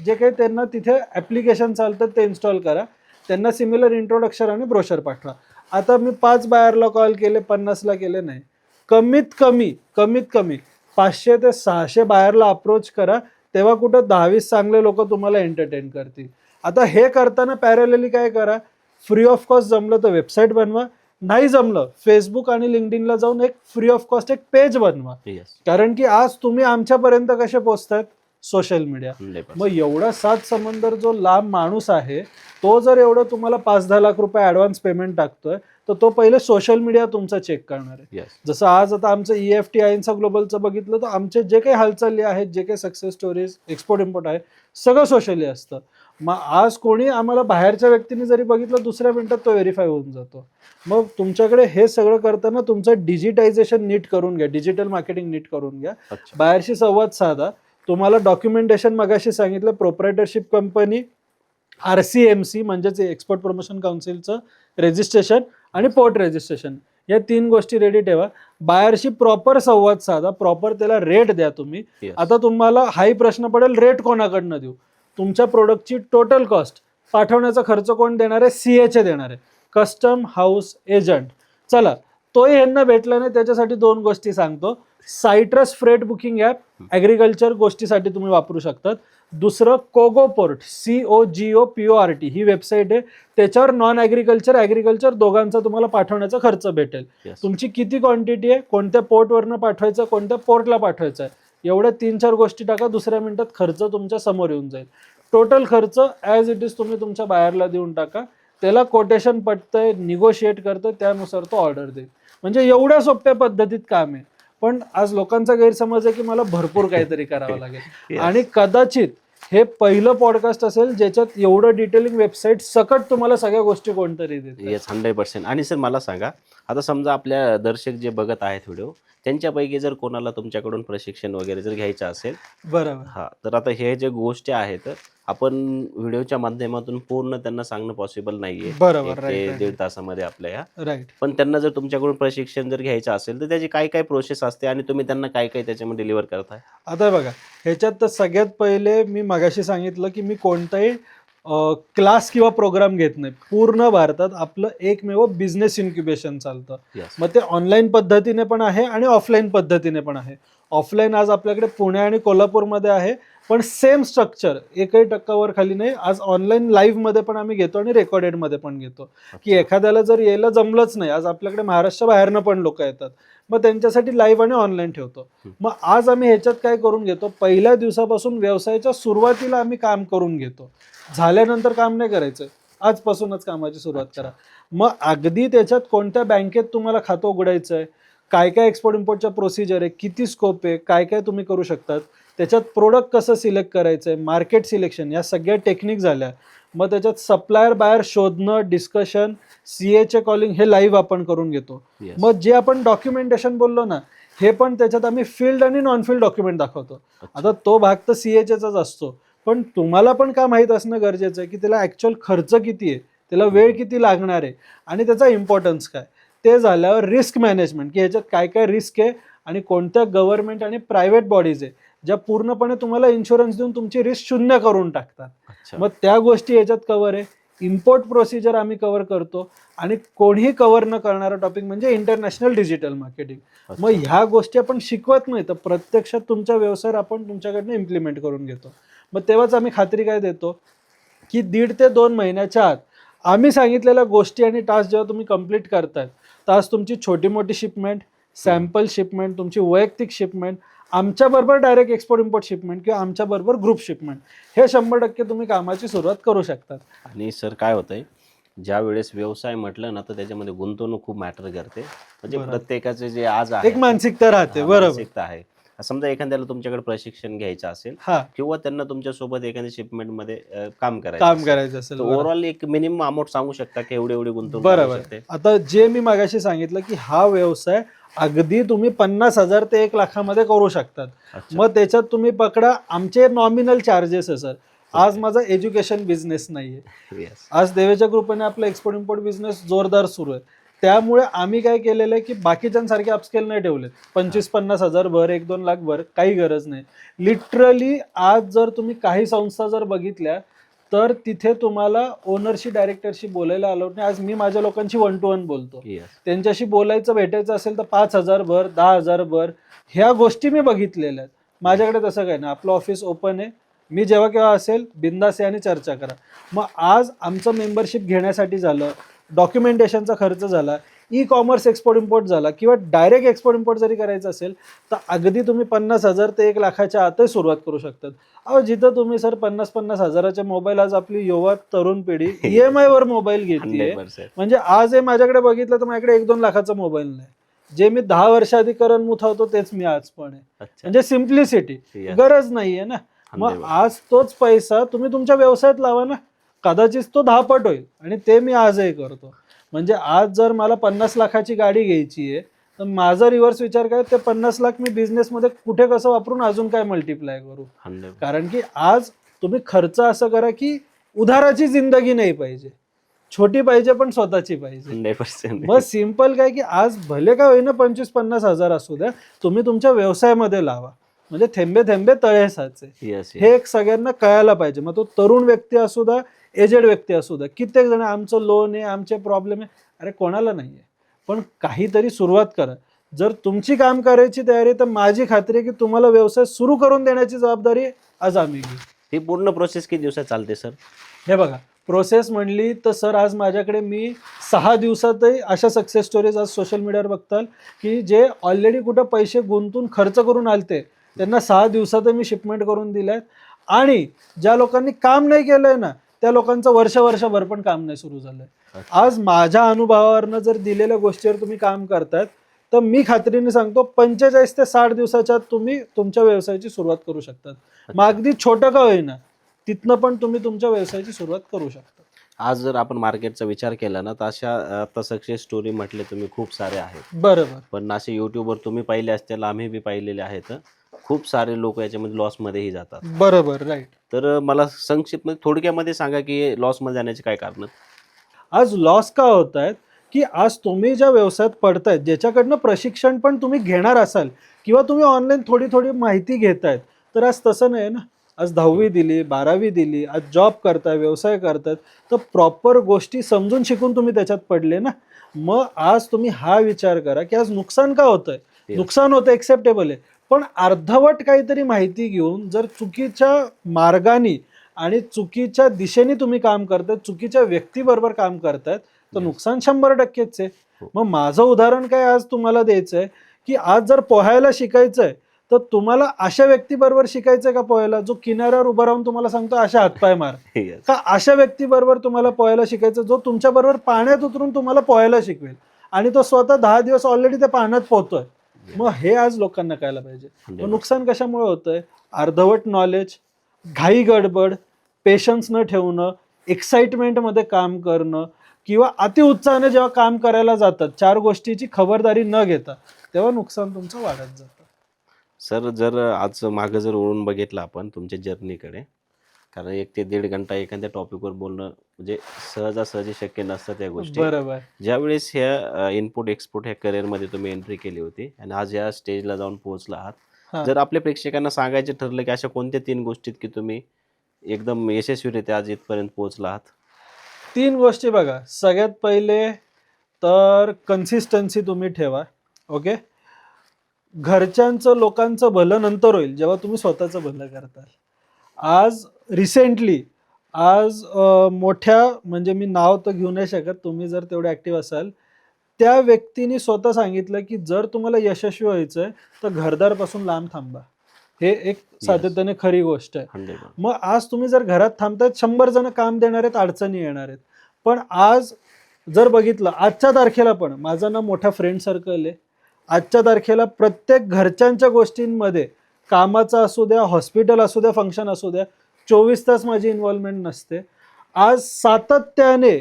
जे काही त्यांना तिथे ॲप्लिकेशन चालतात ते इन्स्टॉल करा, त्यांना सिमिलर इंट्रोडक्शन आणि ब्रोशर पाठवा. आता मी 5 बायरला कॉल केले, 50ला केले नाही, कमीत कमी 500 ते 600 बायरला अप्रोच करा, तेव्हा कुठं 10-20 चांगले लोक तुम्हाला एंटरटेन करतील. आता हे करताना पॅरलली काय करा, फ्री ऑफ कॉस्ट जमलं तर वेबसाईट बनवा, नाही जमलं फेसबुक आणि लिंक्डइनला जाऊन एक फ्री ऑफ कॉस्ट एक पेज बनवा. कारण की आज तुम्ही आमच्यापर्यंत कसे पोहोचतायत, सोशल मीडिया. मग एवढा सात समंदर जो लांब माणूस आहे तो जर एवढं तुम्हाला 5-10 लाख रुपये ऍडव्हान्स पेमेंट टाकतोय तर तो पहिले सोशल मीडिया तुमचा चेक करणार आहे. जसं आज आता आमचं EFT आयन्सा ग्लोबलचं बघितलं तर आमचे जे काही हालचाली आहेत, जे काही सक्सेस स्टोरीज, एक्सपोर्ट इम्पोर्ट आहे, सगळं सोशली असतं. मग आज कोणी आम्हाला बाहेरच्या व्यक्तीने जरी बघितलं दुसऱ्या मिनिटात तो व्हेरीफाय होऊन जातो. मग तुमच्याकडे हे सगळं करताना तुमचं डिजिटायझेशन नीट करून घ्या, डिजिटल मार्केटिंग नीट करून घ्या, बाहेरशी संवाद साधा. तुम्हाला डॉक्युमेंटेशन मगाशी सांगितलं, प्रोप्रायटरशिप कंपनी, RCMC म्हणजेच एक्सपोर्ट प्रमोशन काउन्सिलचं रजिस्ट्रेशन आणि पोर्ट रजिस्ट्रेशन, या 3 गोष्टी रेडी ठेवा. बाहेरशी प्रॉपर संवाद साधा, प्रॉपर त्याला रेट द्या तुम्ही. आता तुम्हाला हाही प्रश्न पडेल, रेट कोणाकडनं देऊ? तुमच्या प्रोडक्टची टोटल कॉस्ट, पाठवण्याचा खर्च कोण देणार आहे? CH देणार आहे, कस्टम हाऊस एजंट. चला, तोही यांना भेटला नाही, त्याच्यासाठी 2 गोष्टी सांगतो. Citrus freight booking app agriculture गोष्टीसाठी तुम्ही वापरू शकतात. दुसरं कोगोपोर्ट, COGOPORT ही वेबसाईट आहे, त्याच्यावर नॉन ॲग्रिकल्चर दोघांचा तुम्हाला पाठवण्याचा खर्च भेटेल. तुमची किती क्वांटिटी आहे, कोणत्या पोर्टवरनं पाठवायचं, कोणत्या पोर्टला पाठवायचं आहे, एवढ्या 3-4 गोष्टी टाका, दुसऱ्या मिनिटात खर्च तुमच्या समोर येऊन जाईल. टोटल खर्च ॲज इट इज तुम्ही तुमच्या बायरला देऊन टाका, त्याला कोटेशन पटतंय, निगोशिएट करतोय, त्यानुसार तो ऑर्डर देईल. म्हणजे एवढ्या सोप्या पद्धतीत काम आहे. पण आज लोकांचा गैरसमज आहे की मला भरपूर काहीतरी करावं लागेल. आणि कदाचित हे पहिलं पॉडकास्ट असेल ज्याच्यात एवढं डिटेलिंग वेबसाईट सकट तुम्हाला सगळ्या गोष्टी कोणतरी देते. 100%. आणि सर मला सांगा, आता समजा आपल्या दर्शक जे बघत आहेत व्हिडिओ, त्यांच्यापैकी जर कोणाला तुमच्याकडून प्रशिक्षण वगैरे जर घ्यायचं असेल, बरोबर, हा, तर आता हे जे गोष्टी आहेत आपण व्हिडिओच्या माध्यमातून पूर्ण त्यांना सांगणं पॉसिबल नाहीये, बरोबर, 1 ते 1.5 तासामध्ये आपल्या. राईट. पण त्यांना जर तुमच्याकडून प्रशिक्षण जर घ्यायचं असेल तर त्याची काय काय प्रोसेस असते आणि तुम्ही त्यांना काय काय त्याच्यामध्ये डिलिव्हर करताय? आता बघा, ह्याच्यात तर सगळ्यात पहिले मी मगाशी सांगितलं की मी कोणताही क्लास किंवा प्रोग्राम घेत नाही. पूर्ण भारतात आपलं एकमेव बिझनेस इन्क्युबेशन चालतं. मग ते ऑनलाईन पद्धतीने पण आहे आणि ऑफलाईन पद्धतीने पण आहे. ऑफलाईन आज आपल्याकडे पुणे आणि कोल्हापूरमध्ये आहे, पण सेम स्ट्रक्चर, 1% खाली नाही. आज ऑनलाईन लाईव्हमध्ये पण आम्ही घेतो आणि रेकॉर्डेडमध्ये पण घेतो. की एखाद्याला जर यायला जमलंच नाही, आज आपल्याकडे महाराष्ट्र बाहेरनं पण लोक येतात, मग त्यांच्यासाठी लाईव्ह आणि ऑनलाईन ठेवतो. मग आज आम्ही ह्याच्यात काय करून घेतो, पहिल्या दिवसापासून व्यवसायाच्या सुरुवातीला आम्ही काम करून घेतो. झाल्यानंतर काम नाही करायचं, आजपासूनच कामाची सुरुवात करा. मग अगदी त्याच्यात कोणत्या बँकेत तुम्हाला खातं उघडायचं आहे, काय काय एक्सपोर्ट इम्पोर्टच्या प्रोसिजर आहे, किती स्कोप आहे, काय काय तुम्ही करू शकतात, त्याच्यात प्रोडक्ट कसं सिलेक्ट करायचं आहे, मार्केट सिलेक्शन, या सगळ्या टेक्निक झाल्या. मग त्याच्यात सप्लायर बायर शोधणं, डिस्कशन, CA कॉलिंग, हे लाईव्ह आपण करून घेतो. मग जे आपण डॉक्युमेंटेशन बोललो ना, हे पण त्याच्यात आम्ही फील्ड आणि नॉन फील्ड डॉक्युमेंट दाखवतो. आता तो भाग तर CAचाच असतो, पण तुम्हाला पण काय माहीत असणं गरजेचं आहे की त्याला ॲक्च्युअल खर्च किती आहे, त्याला वेळ किती लागणार आहे आणि त्याचा इम्पॉर्टन्स काय. ते झाल्यावर रिस्क मॅनेजमेंट, की ह्याच्यात काय काय रिस्क आहे आणि कोणत्या गव्हर्नमेंट आणि प्रायव्हेट बॉडीज आहे ज्या पूर्णपणे तुम्हाला इन्शुरन्स देऊन तुमची रिस्क 0 करून टाकतात. मग त्या गोष्टी याच्यात कव्हर आहे. इम्पोर्ट प्रोसिजर आम्ही कव्हर करतो आणि कोणीही कव्हर न करणारा टॉपिक म्हणजे इंटरनॅशनल डिजिटल मार्केटिंग. मग ह्या गोष्टी आपण शिकवत नाही तर प्रत्यक्षात तुमच्या व्यवसायात आपण तुमच्याकडनं इम्प्लिमेंट करून घेतो. मग तेव्हाच आम्ही खात्री काय देतो की 1.5 ते 2 महिन्याच्या आत आम्ही सांगितलेल्या गोष्टी आणि टास्क जेव्हा तुम्ही कंप्लीट करतायत, तर आज तुमची छोटी मोठी शिपमेंट, सॅम्पल शिपमेंट, तुमची वैयक्तिक शिपमेंट, आमच्याबरोबर डायरेक्ट एक्सपोर्ट इम्पोर्ट शिपमेंट किंवा आमच्याबरोबर ग्रुप शिपमेंट, हे 100% तुम्ही कामाची सुरुवात करू शकतात. आणि सर काय होतंय, ज्या वेळेस व्यवसाय म्हटलं ना तर त्याच्यामध्ये गुंतवणूक खूप मॅटर करते. म्हणजे प्रत्येकाचे जे आज आहे एक मानसिकता राहते. बरोबर, मानसिकता आहे. समजा एखाद्याला तुमच्याकडे प्रशिक्षण घ्यायचं असेल किंवा त्यांना तुमच्यासोबत एखाद्या शिपमेंट मध्ये काम करायचं असेल, ओव्हरऑल एक मिनिमम अमाऊंट सांगू शकता की एवढी गुंतवणूक. बरोबर. आता जे मी मागाशी सांगितलं की हा व्यवसाय अगदी तुम्ही 50,000 ते 1 लाखामध्ये करू शकतात. मग त्याच्यात तुम्ही पकडा आमचे नॉमिनल चार्जेस आहे सर. आज माझा एज्युकेशन बिझनेस नाहीये, आज देवेच्या कृपेने आपला एक्सपोर्ट इम्पोर्ट बिझनेस जोरदार सुरू आहे. त्यामुळे आम्ही काय केलेलं आहे की बाकीच्यांसारखे अपस्केल नाही ठेवलेत. 25-50 हजार भर, 1-2 लाख भर, काही गरज नाही. लिटरली आज जर तुम्ही काही संस्था जर बघितल्या तर तिथे तुम्हाला ओनरशी डायरेक्टरशी बोलायला अलाउड नाही. आज मी माझ्या लोकांशी 1 to 1 बोलतो. त्यांच्याशी बोलायचं भेटायचं असेल तर 5,000 भर, 10,000 भर, ह्या गोष्टी मी बघितलेल्या आहेत. माझ्याकडे तसं काही नाही, आपलं ऑफिस ओपन आहे, मी जेव्हा केव्हा असेल बिंदास आणि चर्चा करा. मग आज आमचं मेंबरशिप घेण्यासाठी झालं, डॉक्युमेंटेशनचा खर्च झाला, ई कॉमर्स एक्सपोर्ट इम्पोर्ट झाला, किंवा डायरेक्ट एक्सपोर्ट इम्पोर्ट जरी करायचं असेल तर अगदी तुम्ही 50,000 ते 1,00,000च्या आतही सुरुवात करू शकतात. अहो जिथं तुम्ही सर 50-50 हजाराचे मोबाईल, आज आपली युवा तरुण पिढी EMI वर मोबाईल घेते, 100%. म्हणजे आज हे माझ्याकडे बघितलं तर माझ्याकडे 1-2 लाखाचा मोबाईल नाही. जे मी 10 वर्ष आधी करण मुथ होतो तेच मी आज पण आहे. अच्छा. म्हणजे सिम्प्लिसिटी, Yes. गरज नाहीये ना. मग 100%. आज तोच पैसा तुम्ही तुमच्या व्यवसायात लावा ना, कदाचित तो 10 पट होईल. आणि ते मी आजही करतो. म्हणजे आज जर मला 50 लाखाची गाडी घ्यायची आहे तर माझा रिव्हर्स विचार काय, ते 50 लाख मी बिझनेसमध्ये कुठे कसं वापरून अजून काय मल्टिप्लाय करू. 100%. कारण की आज तुम्ही खर्च असं करा की उधाराची जिंदगी नाही पाहिजे, छोटी पाहिजे पण स्वतःची पाहिजे. 100%. मग सिंपल काय की आज भले काय होईना 25-50 हजार असू द्या, तुम्ही तुमच्या व्यवसायामध्ये लावा. म्हणजे थेंबे थेंबे तळे साचे, Yes, हे एक सगळ्यांना कळायला पाहिजे. मग तो तरुण व्यक्ती असू द्या, एजेड व्यक्ती असू द्या. कित्येक जण आमचं लोन आहे, आमचे प्रॉब्लेम आहे, अरे कोणाला नाहीये, पण काहीतरी सुरुवात करा. जर तुमची काम करायची तयारी तर माझी खात्री आहे की तुम्हाला व्यवसाय सुरू करून देण्याची जबाबदारी आज आम्ही घेऊ. ही पूर्ण प्रोसेस किती दिवसात चालते सर? हे बघा, प्रोसेस म्हणली तर सर आज माझ्याकडे मी 6 दिवसातही अशा सक्सेस स्टोरीज आज सोशल मीडियावर बघताल की जे ऑलरेडी कुठं पैसे गुंतून खर्च करून आलते त्यांना 6 दिवसातही मी शिपमेंट करून दिल्यात. आणि ज्या लोकांनी काम नाही केलंय ना त्या लोकांचं वर्षभर पण काम नाही सुरू झालंय. आज माझ्या अनुभवावरनं जर दिलेल्या गोष्टीवर तुम्ही काम करतायत तर मी खात्रीने सांगतो 45 ते 60 दिवसाच्या आत तुम्ही तुमच्या व्यवसायाची सुरुवात करू शकतात. मग अगदी छोटं का होईना तिथनं पण तुम्ही तुमच्या व्यवसायाची सुरुवात करू शकता. आज जर आपण मार्केटचा विचार केला ना तर अशा आता सक्सेस स्टोरी म्हटले तुम्ही खूप सारे आहेत. बरोबर. पण असे यूट्यूबवर तुम्ही पाहिले असतील, आम्ही बी पाहिलेले आहेत. खूप सारे लोक याच्यामध्ये लॉसमध्येही जातात. बरोबर, राईट. तर मला संक्षिप्त थोडक्यामध्ये सांगा की लॉसमध्ये जाण्याचे काय कारण? आज लॉस का होत आहेत की आज तुम्ही ज्या व्यवसायात पडतायत, ज्याच्याकडनं प्रशिक्षण पण तुम्ही घेणार असाल किंवा तुम्ही ऑनलाईन थोडी माहिती घेतायत, तर आज तसं नाही ना. आज 10वी दिली, 12वी दिली, आज जॉब करताय, व्यवसाय करतायत, तर प्रॉपर गोष्टी समजून शिकून तुम्ही त्याच्यात पडले ना. मग आज तुम्ही हा विचार करा की आज नुकसान का होतंय. नुकसान होतं एक्सेप्टेबल आहे, पण अर्धवट काहीतरी माहिती घेऊन जर चुकीच्या मार्गाने आणि चुकीच्या दिशेने तुम्ही काम करतायत, चुकीच्या व्यक्तीबरोबर काम करतायत, तर नुकसान 100%च आहे. मग माझं उदाहरण काय आज तुम्हाला द्यायचं आहे की आज जर पोहायला शिकायचंय तर तुम्हाला अशा व्यक्तीबरोबर शिकायचंय का पोहायला, जो किनाऱ्यावर उभा राहून तुम्हाला सांगतो अशा हातपाय मार, का अशा व्यक्तीबरोबर तुम्हाला पोहायला शिकायचं जो तुमच्या बरोबर पाण्यात उतरून तुम्हाला पोहायला शिकवेल आणि तो स्वतः 10 दिवस ऑलरेडी त्या पाण्यात पोहतोय. मग हे आज लोकांना कळायला पाहिजे. मग नुकसान कशामुळे होतंय? अर्धवट नॉलेज, घाई गडबड, पेशन्स न ठेवणं, एक्साइटमेंटमध्ये काम करणं किंवा अतिउत्साहाने जेव्हा काम करायला जातात 4 गोष्टीची खबरदारी न घेता, तेव्हा नुकसान तुमचं वाढत जातं. सर जर आज मागं जर वळून बघितलं आपण तुमच्या जर्नीकडे, कारण 1 ते 1.5 घंटा एखाद्या टॉपिकवर बोलणं म्हणजे सहजासहजी शक्य नसतं त्या गोष्टी. बरोबर. ज्यावेळेस ह्या इनपुट एक्सपोर्ट ह्या करिअरमध्ये तुम्ही एंट्री केली होती आणि आज या स्टेजला जाऊन पोहोचला आहात, जर आपल्या प्रेक्षकांना सांगायचे ठरलं की अशा कोणत्या 3 गोष्टीत की तुम्ही एकदम यशस्वीरित्या आज इथपर्यंत पोहोचला आहात? 3 गोष्टी बघा. सगळ्यात पहिले तर कन्सिस्टन्सी तुम्ही ठेवा. ओके. घरच्यांचं लोकांचं भलं नंतर होईल जेव्हा तुम्ही स्वतःचं भलं करताल. आज रिसेंटली आज मोठ्या म्हणजे मी नाव तर घेऊ नाही शकत, तुम्ही जर तेवढे ॲक्टिव्ह असाल, त्या व्यक्तीने स्वतः सांगितलं की जर तुम्हाला यशस्वी व्हायचं आहे तर घरदारपासून लांब थांबा. हे एक सातत्याने खरी गोष्ट आहे. 100%. मग आज तुम्ही जर घरात थांबतायत 100 जण काम देणार आहेत, अडचणी येणार आहेत. पण आज जर बघितलं आजच्या तारखेला पण माझा ना मोठा फ्रेंड सर्कल आहे. आजच्या तारखेला प्रत्येक घरच्यांच्या गोष्टींमध्ये कामाचा असू द्या, हॉस्पिटल असू द्या, फंक्शन असू द्या, 24 तास माझी इन्व्हॉल्वमेंट नसते. आज सातत्याने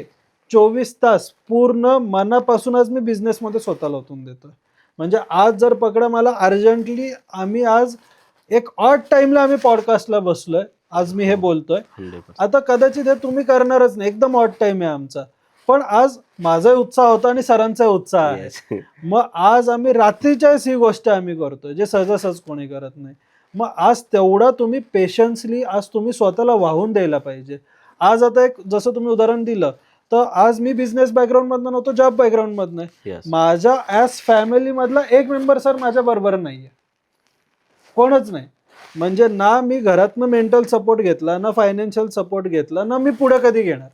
24 तास पूर्ण मनापासून आज मी बिझनेसमध्ये स्वतःला ओतून देतो. म्हणजे आज जर पकडा मला अर्जंटली, आम्ही आज एक ऑड टाइमला आम्ही पॉडकास्टला बसलोय, आज मी हे बोलतोय. 100%. आता कदाचित हे तुम्ही करणारच नाही, एकदम ऑड टाइम आहे आमचा, पण आज माझा उत्साह होता आणि सरांचा उत्साह आहे. Yes. मग आज आम्ही रात्रीच्याच ही गोष्ट आम्ही करतोय जे सहजासहज कोणी करत नाही. मग आज तेवढा तुम्ही पेशन्सली आज तुम्ही स्वतःला वाहून द्यायला पाहिजे. आज आता एक जसं तुम्ही उदाहरण दिलं तर आज मी बिझनेस बॅकग्राऊंडमधनं नव्हतो, जॉब बॅकग्राऊंडमधनं आहे. Yes. माझ्या ॲज फॅमिलीमधला एक मेंबर सर माझ्या बरोबर नाहीये, कोणच नाही. म्हणजे ना मी घरातनं मेंटल सपोर्ट घेतला, ना फायनान्शियल सपोर्ट घेतला, ना मी पुढे कधी घेणार.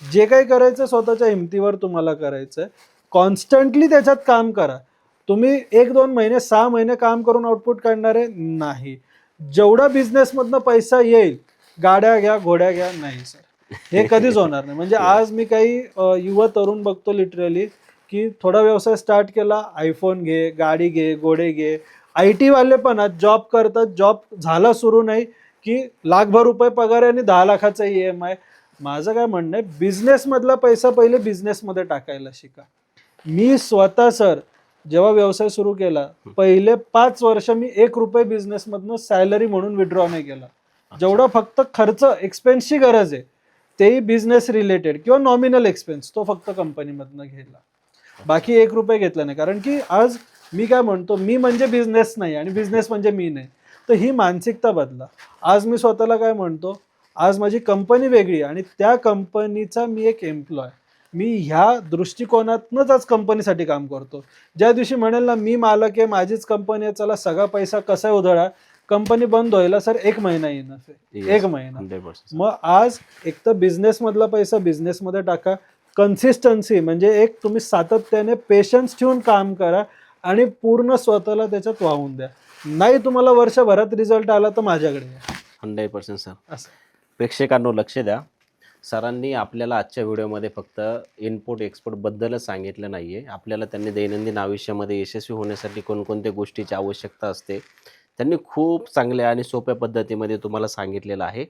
जे काही करायचं स्वतःच्या हिमतीवर तुम्हाला करायचंय. कॉन्स्टंटली त्याच्यात काम करा. तुम्ही 1-2 महिने 6 महिने काम करून आउटपुट काढणारे नाही. जेवढा बिझनेसमधनं पैसा येईल, गाड्या घ्या, घोड्या घ्या, नाही सर. हे कधीच होणार नाही. म्हणजे आज मी काही युवा तरुण बघतो लिटरली, की थोडा व्यवसाय स्टार्ट केला, आयफोन घे, गाडी घे, घोडे घे. IT वाले पण आज जॉब करतात, जॉब झाला सुरू नाही की लाखभर रुपये पगार आहे आणि 10 लाखाचा EMI. माझं काय म्हणणं आहे, बिझनेसमधला पैसा पहिले बिझनेसमध्ये टाकायला शिका. मी स्वतः सर जेव्हा व्यवसाय सुरू केला, पहिले 5 वर्ष मी 1 रुपये बिझनेसमधनं सॅलरी म्हणून विड्रॉ नाही केला. जेवढा फक्त खर्च एक्सपेन्सची गरज आहे, तेही बिझनेस रिलेटेड किंवा नॉमिनल एक्सपेन्स तो फक्त कंपनीमधनं घेतला. बाकी 1 रुपये घेतला नाही. कारण की आज मी काय म्हणतो, मी म्हणजे बिझनेस नाही आणि बिझनेस म्हणजे मी नाही. तर ही मानसिकता बदला. आज मी स्वतःला काय म्हणतो, आज माझी कंपनी वेगळी आणि त्या कंपनीचा मी एक एम्प्लॉय. मी ह्या दृष्टिकोनातनंच आज कंपनीसाठी काम करतो. ज्या दिवशी म्हणेल ना मी मालक आहे, माझीच कंपनी आहे, चला सगळा पैसा कसा उधळा, कंपनी बंद व्हायला सर 1 महिना येणार आहे. 1 महिना. 100%. मग आज एक तर बिझनेसमधला पैसा बिझनेसमध्ये टाका. कन्सिस्टन्सी म्हणजे एक तुम्ही सातत्याने पेशन्स ठेवून काम करा आणि पूर्ण स्वतःला त्याच्यात वाहून द्या. नाही तुम्हाला वर्षभरात रिझल्ट आला तर माझ्याकडे या. 100% सर. असं. प्रेक्षकांनो लक्ष द्या. सरांनी आपल्याला आजच्या व्हिडिओमध्ये फक्त इम्पोर्ट एक्सपोर्टबद्दलच सांगितलं नाही आहे. आपल्याला त्यांनी दैनंदिन आयुष्यामध्ये यशस्वी होण्यासाठी कोणकोणत्या गोष्टीची आवश्यकता असते त्यांनी खूप चांगल्या आणि सोप्या पद्धतीमध्ये तुम्हाला सांगितलेलं आहे.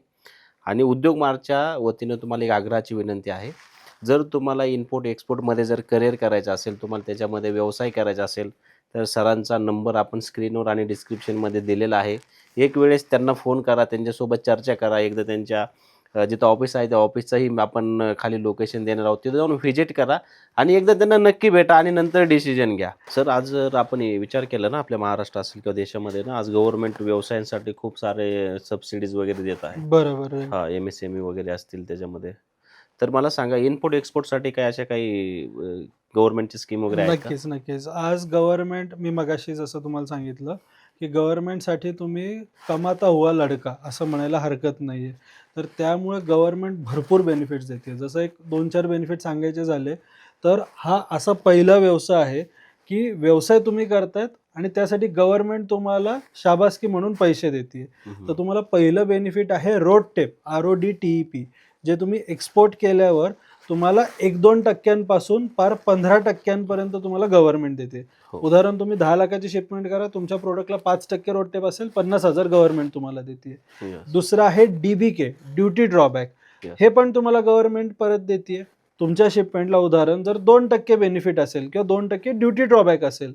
आणि उद्योग मार्गच्या वतीनं तुम्हाला एक आग्रहाची विनंती आहे, जर तुम्हाला इम्पोर्ट एक्सपोर्टमध्ये जर करिअर करायचं असेल, तुम्हाला त्याच्यामध्ये व्यवसाय करायचा असेल, तर सरांचा नंबर आपण स्क्रीनवर आणि डिस्क्रिप्शनमध्ये दिलेला आहे. एक वेळेस त्यांना फोन करा, त्यांच्यासोबत चर्चा करा. एकदा त्यांच्या जिथं ऑफिस आहे त्या ऑफिसचंही आपण खाली लोकेशन देणार आहोत, तिथं जाऊन व्हिजिट करा आणि एकदा त्यांना नक्की भेटा आणि नंतर डिसिजन घ्या. सर आज जर आपण विचार केला ना, आपल्या महाराष्ट्र असेल किंवा देशामध्ये ना, आज गव्हर्नमेंट व्यवसायांसाठी खूप सारे सबसिडीज वगैरे देत आहे. बरोबर आहे. हां, MSME वगैरे असतील त्याच्यामध्ये. तर मला सांगा इम्पोर्ट एक्सपोर्टसाठी काय अशा काही गव्हर्नमेंटची स्कीम वगैरे आहेत का? नक्कीच नक्कीच. आज गव्हर्नमेंट, मी मगाशी जसं तुम्हाला सांगितलं की गव्हर्नमेंटसाठी तुम्ही कमाता हुआ लडका असं म्हणायला हरकत नाही आहे. तर त्यामुळे गव्हर्नमेंट भरपूर बेनिफिट्स देते. जसं एक 2-4 बेनिफिट सांगायचे झाले तर हा असा पहिला व्यवसाय आहे की व्यवसाय तुम्ही करतायत आणि त्यासाठी गव्हर्नमेंट तुम्हाला शाबासकी म्हणून पैसे देते. तर तुम्हाला पहिलं बेनिफिट आहे रोड टेप, RODTEP, जे तुम्ही एक्सपोर्ट केल्यावर तुम्हाला 1-2% पार 15% तुम्हाला गव्हर्नमेंट देते. हो. उदाहरण तुम्ही 10 लाखाची शिपमेंट करा, तुमच्या प्रोडक्टला 5% रोड टेप असेल, 50,000 गव्हर्नमेंट तुम्हाला देते. Yes. दुसरं आहे DBK, ड्युटी ड्रॉबॅक. Yes. हे पण तुम्हाला गव्हर्नमेंट परत देते. तुमच्या शिपमेंटला उदाहरण जर 2% बेनिफिट असेल किंवा 2% ड्युटी ड्रॉबॅक असेल,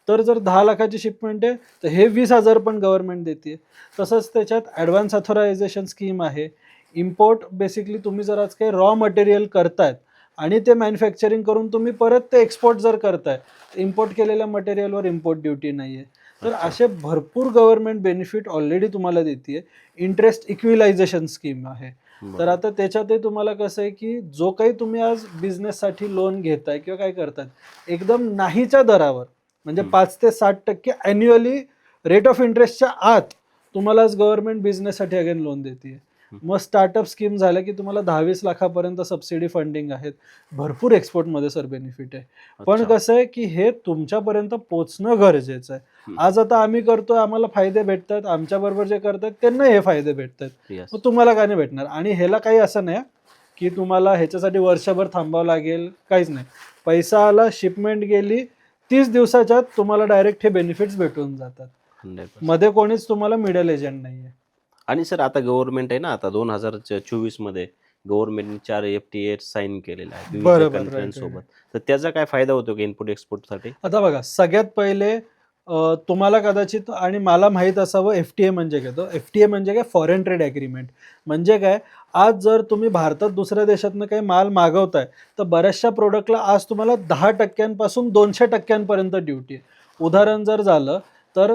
तर जर 10 लाखाची शिपमेंट आहे तर हे 20,000 पण गव्हर्नमेंट देते. तसंच त्याच्यात ॲडव्हान्स ऑथरायझेशन स्कीम आहे. इम्पोर्ट बेसिकली तुम्ही जर आज काही रॉ मटेरियल करतायत आणि ते मॅन्युफॅक्चरिंग करून तुम्ही परत ते एक्सपोर्ट जर करताय, इम्पोर्ट केलेल्या मटेरियलवर इम्पोर्ट ड्युटी नाही आहे. तर असे भरपूर गव्हर्नमेंट बेनिफिट ऑलरेडी तुम्हाला देते. इंटरेस्ट इक्विलायझेशन स्कीम आहे. तर आता त्याच्यातही तुम्हाला कसं आहे की जो काही तुम्ही आज बिझनेससाठी लोन घेताय किंवा काय करताय, एकदम नाहीच्या दरावर म्हणजे 5 ते 60% ॲन्युअली रेट ऑफ इंटरेस्टच्या आत तुम्हाला आज गव्हर्नमेंट बिझनेससाठी अगेन लोन देते. मग स्टार्टअप स्कीम झाल्या की तुम्हाला 10-20 लाखापर्यंत सबसिडी फंडिंग आहेत. भरपूर एक्सपोर्टमध्ये सर बेनिफिट आहे. पण अच्छा. कसं आहे की हे तुमच्यापर्यंत पोचणं गरजेचं आहे. आज आता आम्ही करतोय, आम्हाला फायदे भेटतात, आमच्याबरोबर जे करतात त्यांना हे फायदे भेटतात. Yes. मग तुम्हाला काय नाही भेटणार. आणि ह्याला काही असं नाही की तुम्हाला ह्याच्यासाठी वर्षभर थांबावं लागेल, काहीच नाही. पैसा आला, शिपमेंट गेली, 30 दिवसाच्या आत तुम्हाला डायरेक्ट हे बेनिफिट्स भेटून जातात. 100%. मध्ये कोणीच तुम्हाला मिडल एजंट नाही आहे. आणि सर आता गव्हर्नमेंट आहे ना, आता 2024 मध्ये गव्हर्नमेंटने 4 FTA साईन केलेले आहेत विविध बरोबर, कंट्र्यांसोबत. right, right. तर त्याचा काय फायदा होतो की इम्पोर्ट एक्सपोर्टसाठी? आता बघा, सगळ्यात पहिले तुम्हाला कदाचित आणि मला माहीत असावं FTA म्हणजे काय. तो FTA म्हणजे काय, फॉरेन ट्रेड ॲग्रीमेंट. म्हणजे काय, आज जर तुम्ही भारतात दुसऱ्या देशातनं काही माल मागवताय तर बऱ्याचशा प्रोडक्टला आज तुम्हाला 10% 200% ड्युटी आहे. उदाहरण जर झालं तर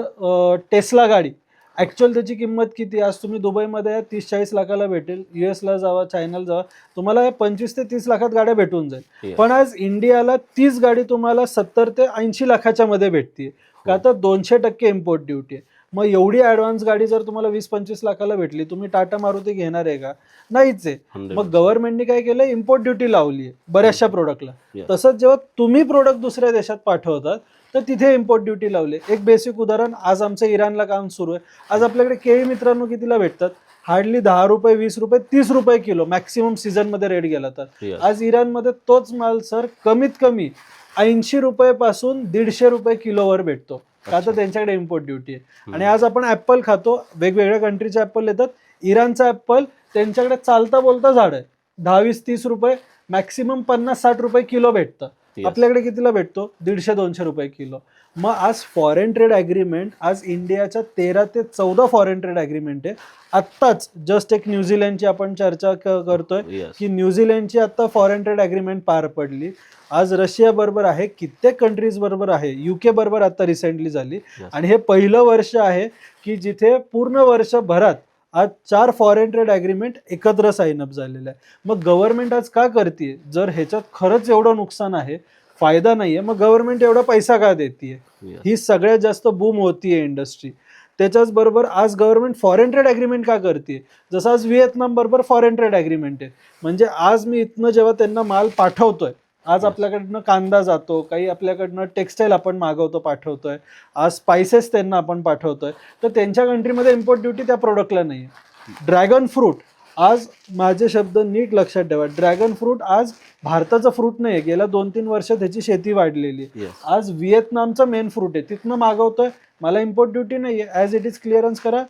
टेस्ला गाडी ॲक्च्युअल त्याची किंमत किती, आज तुम्ही दुबईमध्ये 30-40 लाखाला भेटेल, US ला जावा, चायनाला जावा, तुम्हाला 25 ते 30 लाखात गाड्या भेटून जाईल. Yes. पण आज इंडियाला 30 गाडी तुम्हाला 70 ते 80 लाखाच्या मध्ये भेटते. का तर 200% इम्पोर्ट ड्युटी आहे. मग एवढी ऍडव्हान्स गाडी जर तुम्हाला 20-25 लाखाला भेटली, तुम्ही टाटा मारुती घेणार आहे का? नाहीच आहे. 100%. मग गव्हर्नमेंटने काय केलं, इम्पोर्ट ड्युटी लावली आहे बऱ्याचशा प्रोडक्टला. Yes. तसंच जेव्हा तुम्ही प्रोडक्ट दुसऱ्या देशात पाठवतात तर तिथे इम्पोर्ट ड्युटी लावली. एक बेसिक उदाहरण, आज आमचं इराणला काम सुरू आहे. आज आपल्याकडे केळी मित्रांनो कितीला भेटतात? हार्डली 10 रुपये, 20 रुपये, 30 रुपये किलो मॅक्सिमम सीझनमध्ये रेट गेला तर. Yes. आज इराणमध्ये तोच माल सर कमीत कमी 80 रुपयापासून 150 रुपये किलोवर भेटतो. का तर त्यांच्याकडे इम्पोर्ट ड्युटी आहे. आणि आज आपण ऍपल खातो, वेगवेगळ्या कंट्रीचे ऍपल येतात. इराणचा ऍपल त्यांच्याकडे चालता बोलता झाड आहे, 10-20-30 रुपये मॅक्सिमम 50-60 रुपये किलो भेटतं. Yes. आपल्याकडे कितीला भेटतो? 150-200 रुपये किलो. मग आज फॉरेन ट्रेड ॲग्रीमेंट, आज इंडियाच्या 13 ते 14 फॉरेन ट्रेड ॲग्रीमेंट आहे. आत्ताच जस्ट एक न्यूझीलंडची आपण चर्चा करतोय Yes. की न्यूझीलंडची आता फॉरेन ट्रेड ॲग्रीमेंट पार पडली. आज रशिया बरोबर आहे, कित्येक कंट्रीज बरोबर आहे, UK बरोबर आता रिसेंटली झाली. Yes. आणि हे पहिलं वर्ष आहे की जिथे पूर्ण वर्षभरात आज 4 फॉरेन ट्रेड ॲग्रीमेंट एकत्र साइन अप झालेलं आहे. मग गव्हर्नमेंट आज का करते? जर ह्याच्यात खरंच एवढं नुकसान आहे, फायदा नाहीये, मग गव्हर्नमेंट एवढा पैसा का देते? Yes. ही सगळ्यात जास्त बूम होतीये इंडस्ट्री. त्याच्याच बरोबर आज गव्हर्नमेंट फॉरेन ट्रेड ॲग्रीमेंट का करते? जसं आज व्हिएतनाम बरोबर फॉरेन ट्रेड ॲग्रीमेंट आहे. म्हणजे आज मी इथनं जेव्हा त्यांना माल पाठवतोय, आज आपल्याकडनं कांदा जातो, काही आपल्याकडनं टेक्स्टाईल आपण मागवतो पाठवतोय, आज स्पायसेस त्यांना आपण पाठवतोय, तर त्यांच्या कंट्रीमध्ये इम्पोर्ट ड्युटी त्या प्रोडक्टला नाही आहे. ड्रॅगन फ्रूट, आज माझे शब्द नीट लक्षात ठेवा, ड्रॅगन फ्रूट आज भारताचं फ्रूट नाही आहे, गेल्या 2-3 वर्ष त्याची शेती वाढलेली आहे. Yes. आज व्हिएतनामचं मेन फ्रूट आहे, तिथनं मागवतोय, मला इम्पोर्ट ड्युटी नाही आहे, ॲज इट इज क्लिअरन्स करा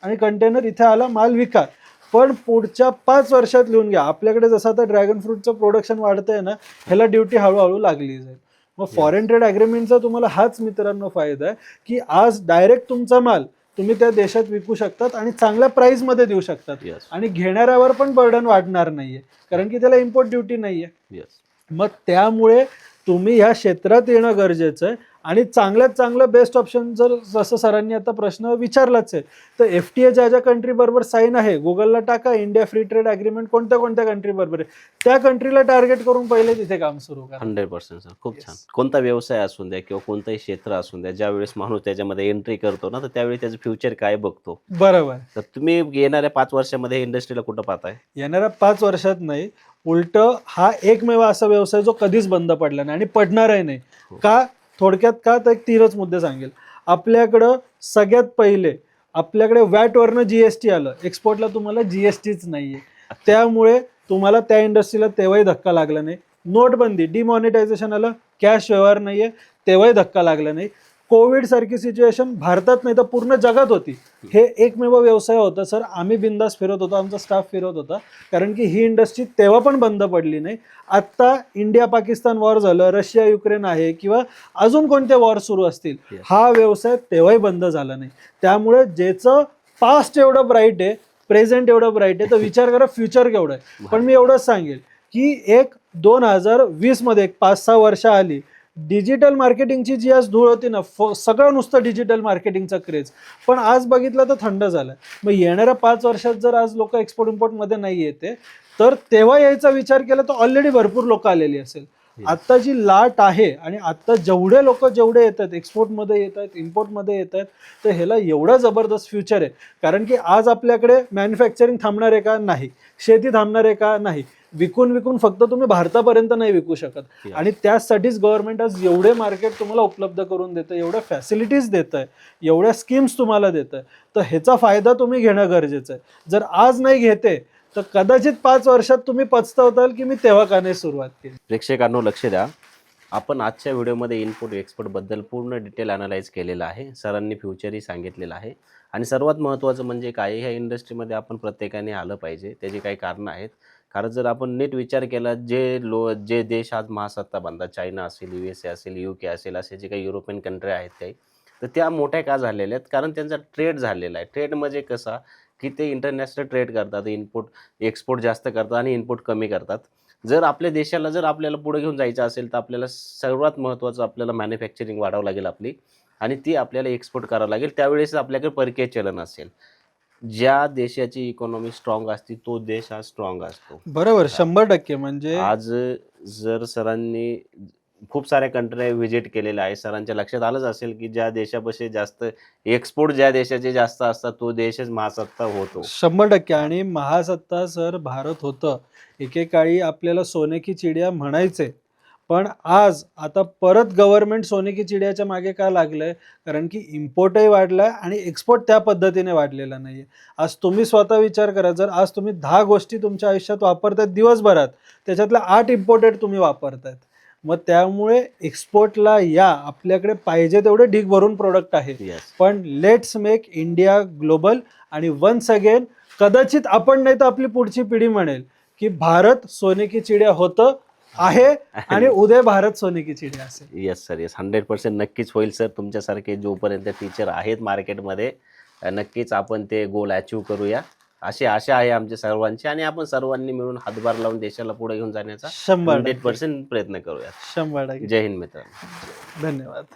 आणि कंटेनर इथे आला, माल विका. पण पुढच्या 5 वर्षात लिहून घ्या, आपल्याकडे जसं आता ड्रॅगन फ्रूटचं प्रोडक्शन वाढतंय ना, ह्याला ड्युटी हळूहळू लागली जाईल. मग फॉरेन ट्रेड ॲग्रीमेंटचा तुम्हाला हाच मित्रांनो फायदा आहे की आज डायरेक्ट तुमचा माल तुम्ही त्या देशात विकू शकतात आणि चांगल्या प्राइसमध्ये देऊ शकतात. Yes. आणि घेणाऱ्यावर पण बर्डन वाढणार नाहीये, कारण की त्याला इम्पोर्ट ड्युटी नाहीये. Yes. मग त्यामुळे तुम्ही ह्या क्षेत्रात येणं गरजेचं आहे. आणि चांगल्यात चांगलं बेस्ट ऑप्शन, जर जसं सरांनी आता प्रश्न विचारलाच आहे, तर FTA ज्या ज्या कंट्री बरोबर साईन आहे, गुगलला टाका इंडिया फ्री ट्रेड ॲग्रीमेंट कोणत्या कोणत्या कंट्री बरोबर आहे, त्या कंट्रीला टार्गेट करून पहिले तिथे काम सुरू करा. 100% सर, खूप Yes. छान. कोणता व्यवसाय असू द्या किंवा कोणतंही क्षेत्र असू द्या, ज्यावेळेस माणूस त्याच्यामध्ये एंट्री करतो ना, तर त्यावेळी त्याचं फ्युचर काय बघतो. बरोबर. तर तुम्ही येणाऱ्या 5 वर्षामध्ये इंडस्ट्रीला कुठं पाहताय? येणाऱ्या 5 वर्षात नाही, उलट हा एकमेव असा व्यवसाय जो कधीच बंद पडला नाही आणि पडणारही नाही. हो. का? थोडक्यात का, तर एक 3च मुद्दे सांगेल. आपल्याकडं सगळ्यात पहिले आपल्याकडे वॅटवरनं GST आलं, एक्सपोर्टला तुम्हाला GSTच नाहीये, त्यामुळे तुम्हाला त्या इंडस्ट्रीला तेव्हाही धक्का लागला नाही. नोटबंदी, डिमॉनिटायझेशन आलं, कॅश व्यवहार नाहीये, तेव्हाही धक्का लागला नाही. कोविड सारखी सिच्युएशन भारतात नाही तर पूर्ण जगात होती, हे एकमेव व्यवसाय होता सर. आम्ही बिंदास फिरत होतो, आमचा स्टाफ फिरत होता, कारण की ही इंडस्ट्री तेव्हा पण बंद पडली नाही. आत्ता इंडिया पाकिस्तान वॉर झालं, रशिया युक्रेन आहे किंवा अजून कोणते वॉर सुरू असतील, Yes. हा व्यवसाय तेव्हाही बंद झाला नाही. त्यामुळे ज्याचं पास्ट एवढं ब्राईट आहे, प्रेझेंट एवढं ब्राईट आहे, तर विचार करा फ्युचर केवढं आहे. पण मी एवढंच सांगेल की एक 2020 मध्ये एक 5-6 वर्ष आली, डिजिटल मार्केटिंगची जी आज धूळ होती ना, सगळं नुसतं डिजिटल मार्केटिंगचा क्रेज, पण आज बघितलं तर थंड झालं. मग येणाऱ्या 5 वर्षात जर आज लोक एक्सपोर्ट इम्पोर्टमध्ये नाही येते, तर तेव्हा यायचा विचार केला तर ऑलरेडी भरपूर लोक आलेली असेल. आत्ता जी लाट आहे आणि आत्ता जेवढे लोक जेवढे येत आहेत, एक्सपोर्टमध्ये येत आहेत, इम्पोर्टमध्ये येत आहेत, तर ह्याला एवढं जबरदस्त फ्युचर आहे. कारण की आज आपल्याकडे मॅन्युफॅक्चरिंग थांबणार आहे का? नाही. शेती थांबणार आहे का? नाही. विकून विकून फक्त तुम्ही भारतापर्यंत नाही विकू शकत. Yes. आणि त्यासाठीच गव्हर्नमेंट आज एवढे मार्केट तुम्हाला उपलब्ध करून देतं, एवढ्या फॅसिलिटीज देत आहे, एवढ्या स्कीम्स तुम्हाला देत आहे, तर ह्याचा फायदा तुम्ही घेणं गरजेचं आहे. जर आज नाही घेते तर कदाचित 5 वर्षात तुम्ही पछतावताल की मी तेव्हा का नाही सुरुवात केली. प्रेक्षकांनो लक्ष द्या, आपण आजच्या व्हिडिओमध्ये इम्पोर्ट एक्सपोर्टबद्दल पूर्ण डिटेल अनालाइज केलेलं आहे. सरांनी फ्युचरही सांगितलेलं आहे. आणि सर्वात महत्त्वाचं म्हणजे काय, ह्या इंडस्ट्रीमध्ये आपण प्रत्येकाने आलं पाहिजे. त्याची काही कारणं आहेत. कारण जर आपण नीट विचार केला, जे देश आज महासत्ता बनतात, चायना असेल, USA असेल, UK असेल, असे जे काही युरोपियन कंट्री आहेत काही, तर त्या मोठ्या का झालेल्या आहेत? कारण त्यांचा ट्रेड झालेला आहे. ट्रेड म्हणजे कसा की ते इंटरनॅशनल ट्रेड करतात, एक्सपोर्ट जास्त करतात आणि इम्पोर्ट कमी करतात. जर आपल्या देशाला जर आपल्याला पुढे घेऊन जायचं असेल तर आपल्याला सर्वात महत्त्वाचं आपल्याला मॅन्युफॅक्चरिंग वाढवावं लागेल आपली, आणि ती आपल्याला एक्सपोर्ट करावं लागेल. त्यावेळेस आपल्याकडे परकीय चलन असेल. ज्या देशाची इकॉनॉमी स्ट्रॉंग असते तो देश हा स्ट्रॉंग असतो. बरोबर, 100% म्हणजे आज जर सरांनी खूप साऱ्या कंट्री व्हिजिट केलेल्या आहे. सरांच्या लक्षात आलंच असेल की ज्या देशापाशी जास्त एक्सपोर्ट ज्या देशाचे जास्त असतात तो देशच महासत्ता होतो. 100% आणि महासत्ता सर भारत होतं. एकेकाळी आपल्याला सोने की चिडिया म्हणायचे. पण आज आता परत गव्हर्नमेंट सोने की चिडियाच्या मागे का लागलंय? कारण की इम्पोर्टही वाढलाय आणि एक्सपोर्ट त्या पद्धतीने वाढलेला नाहीये. आज तुम्ही स्वतः विचार करा, जर आज तुम्ही 10 गोष्टी तुमच्या आयुष्यात वापरतायत दिवसभरात, त्याच्यातल्या 8 इम्पोर्टेड तुम्ही वापरतायत. मग त्यामुळे एक्सपोर्टला या, आपल्याकडे पाहिजे तेवढे ढीग भरून प्रोडक्ट आहेत. येस. पण लेट्स मेक इंडिया ग्लोबल. आणि वन्स अगेन कदाचित आपण नाही तर आपली पुढची पिढी म्हणेल की भारत सोने की चिडिया होतं आहे आणि उद्या भारत सोने की चिडिया असेल. Yes sir, yes. 100% नक्कीच होईल सर. तुमच्यासारखे जोपर्यंत टीचर आहेत मार्केटमध्ये नक्कीच आपण ते गोल अचीव करूया अशी आशा आहे आमच्या सर्वांची आणि आपण सर्वांनी मिळून हातभार लावून देशाला पुढे घेऊन जाण्याचा 100% 100% प्रयत्न करूया. 100%. जय हिंद मित्रांनो. धन्यवाद.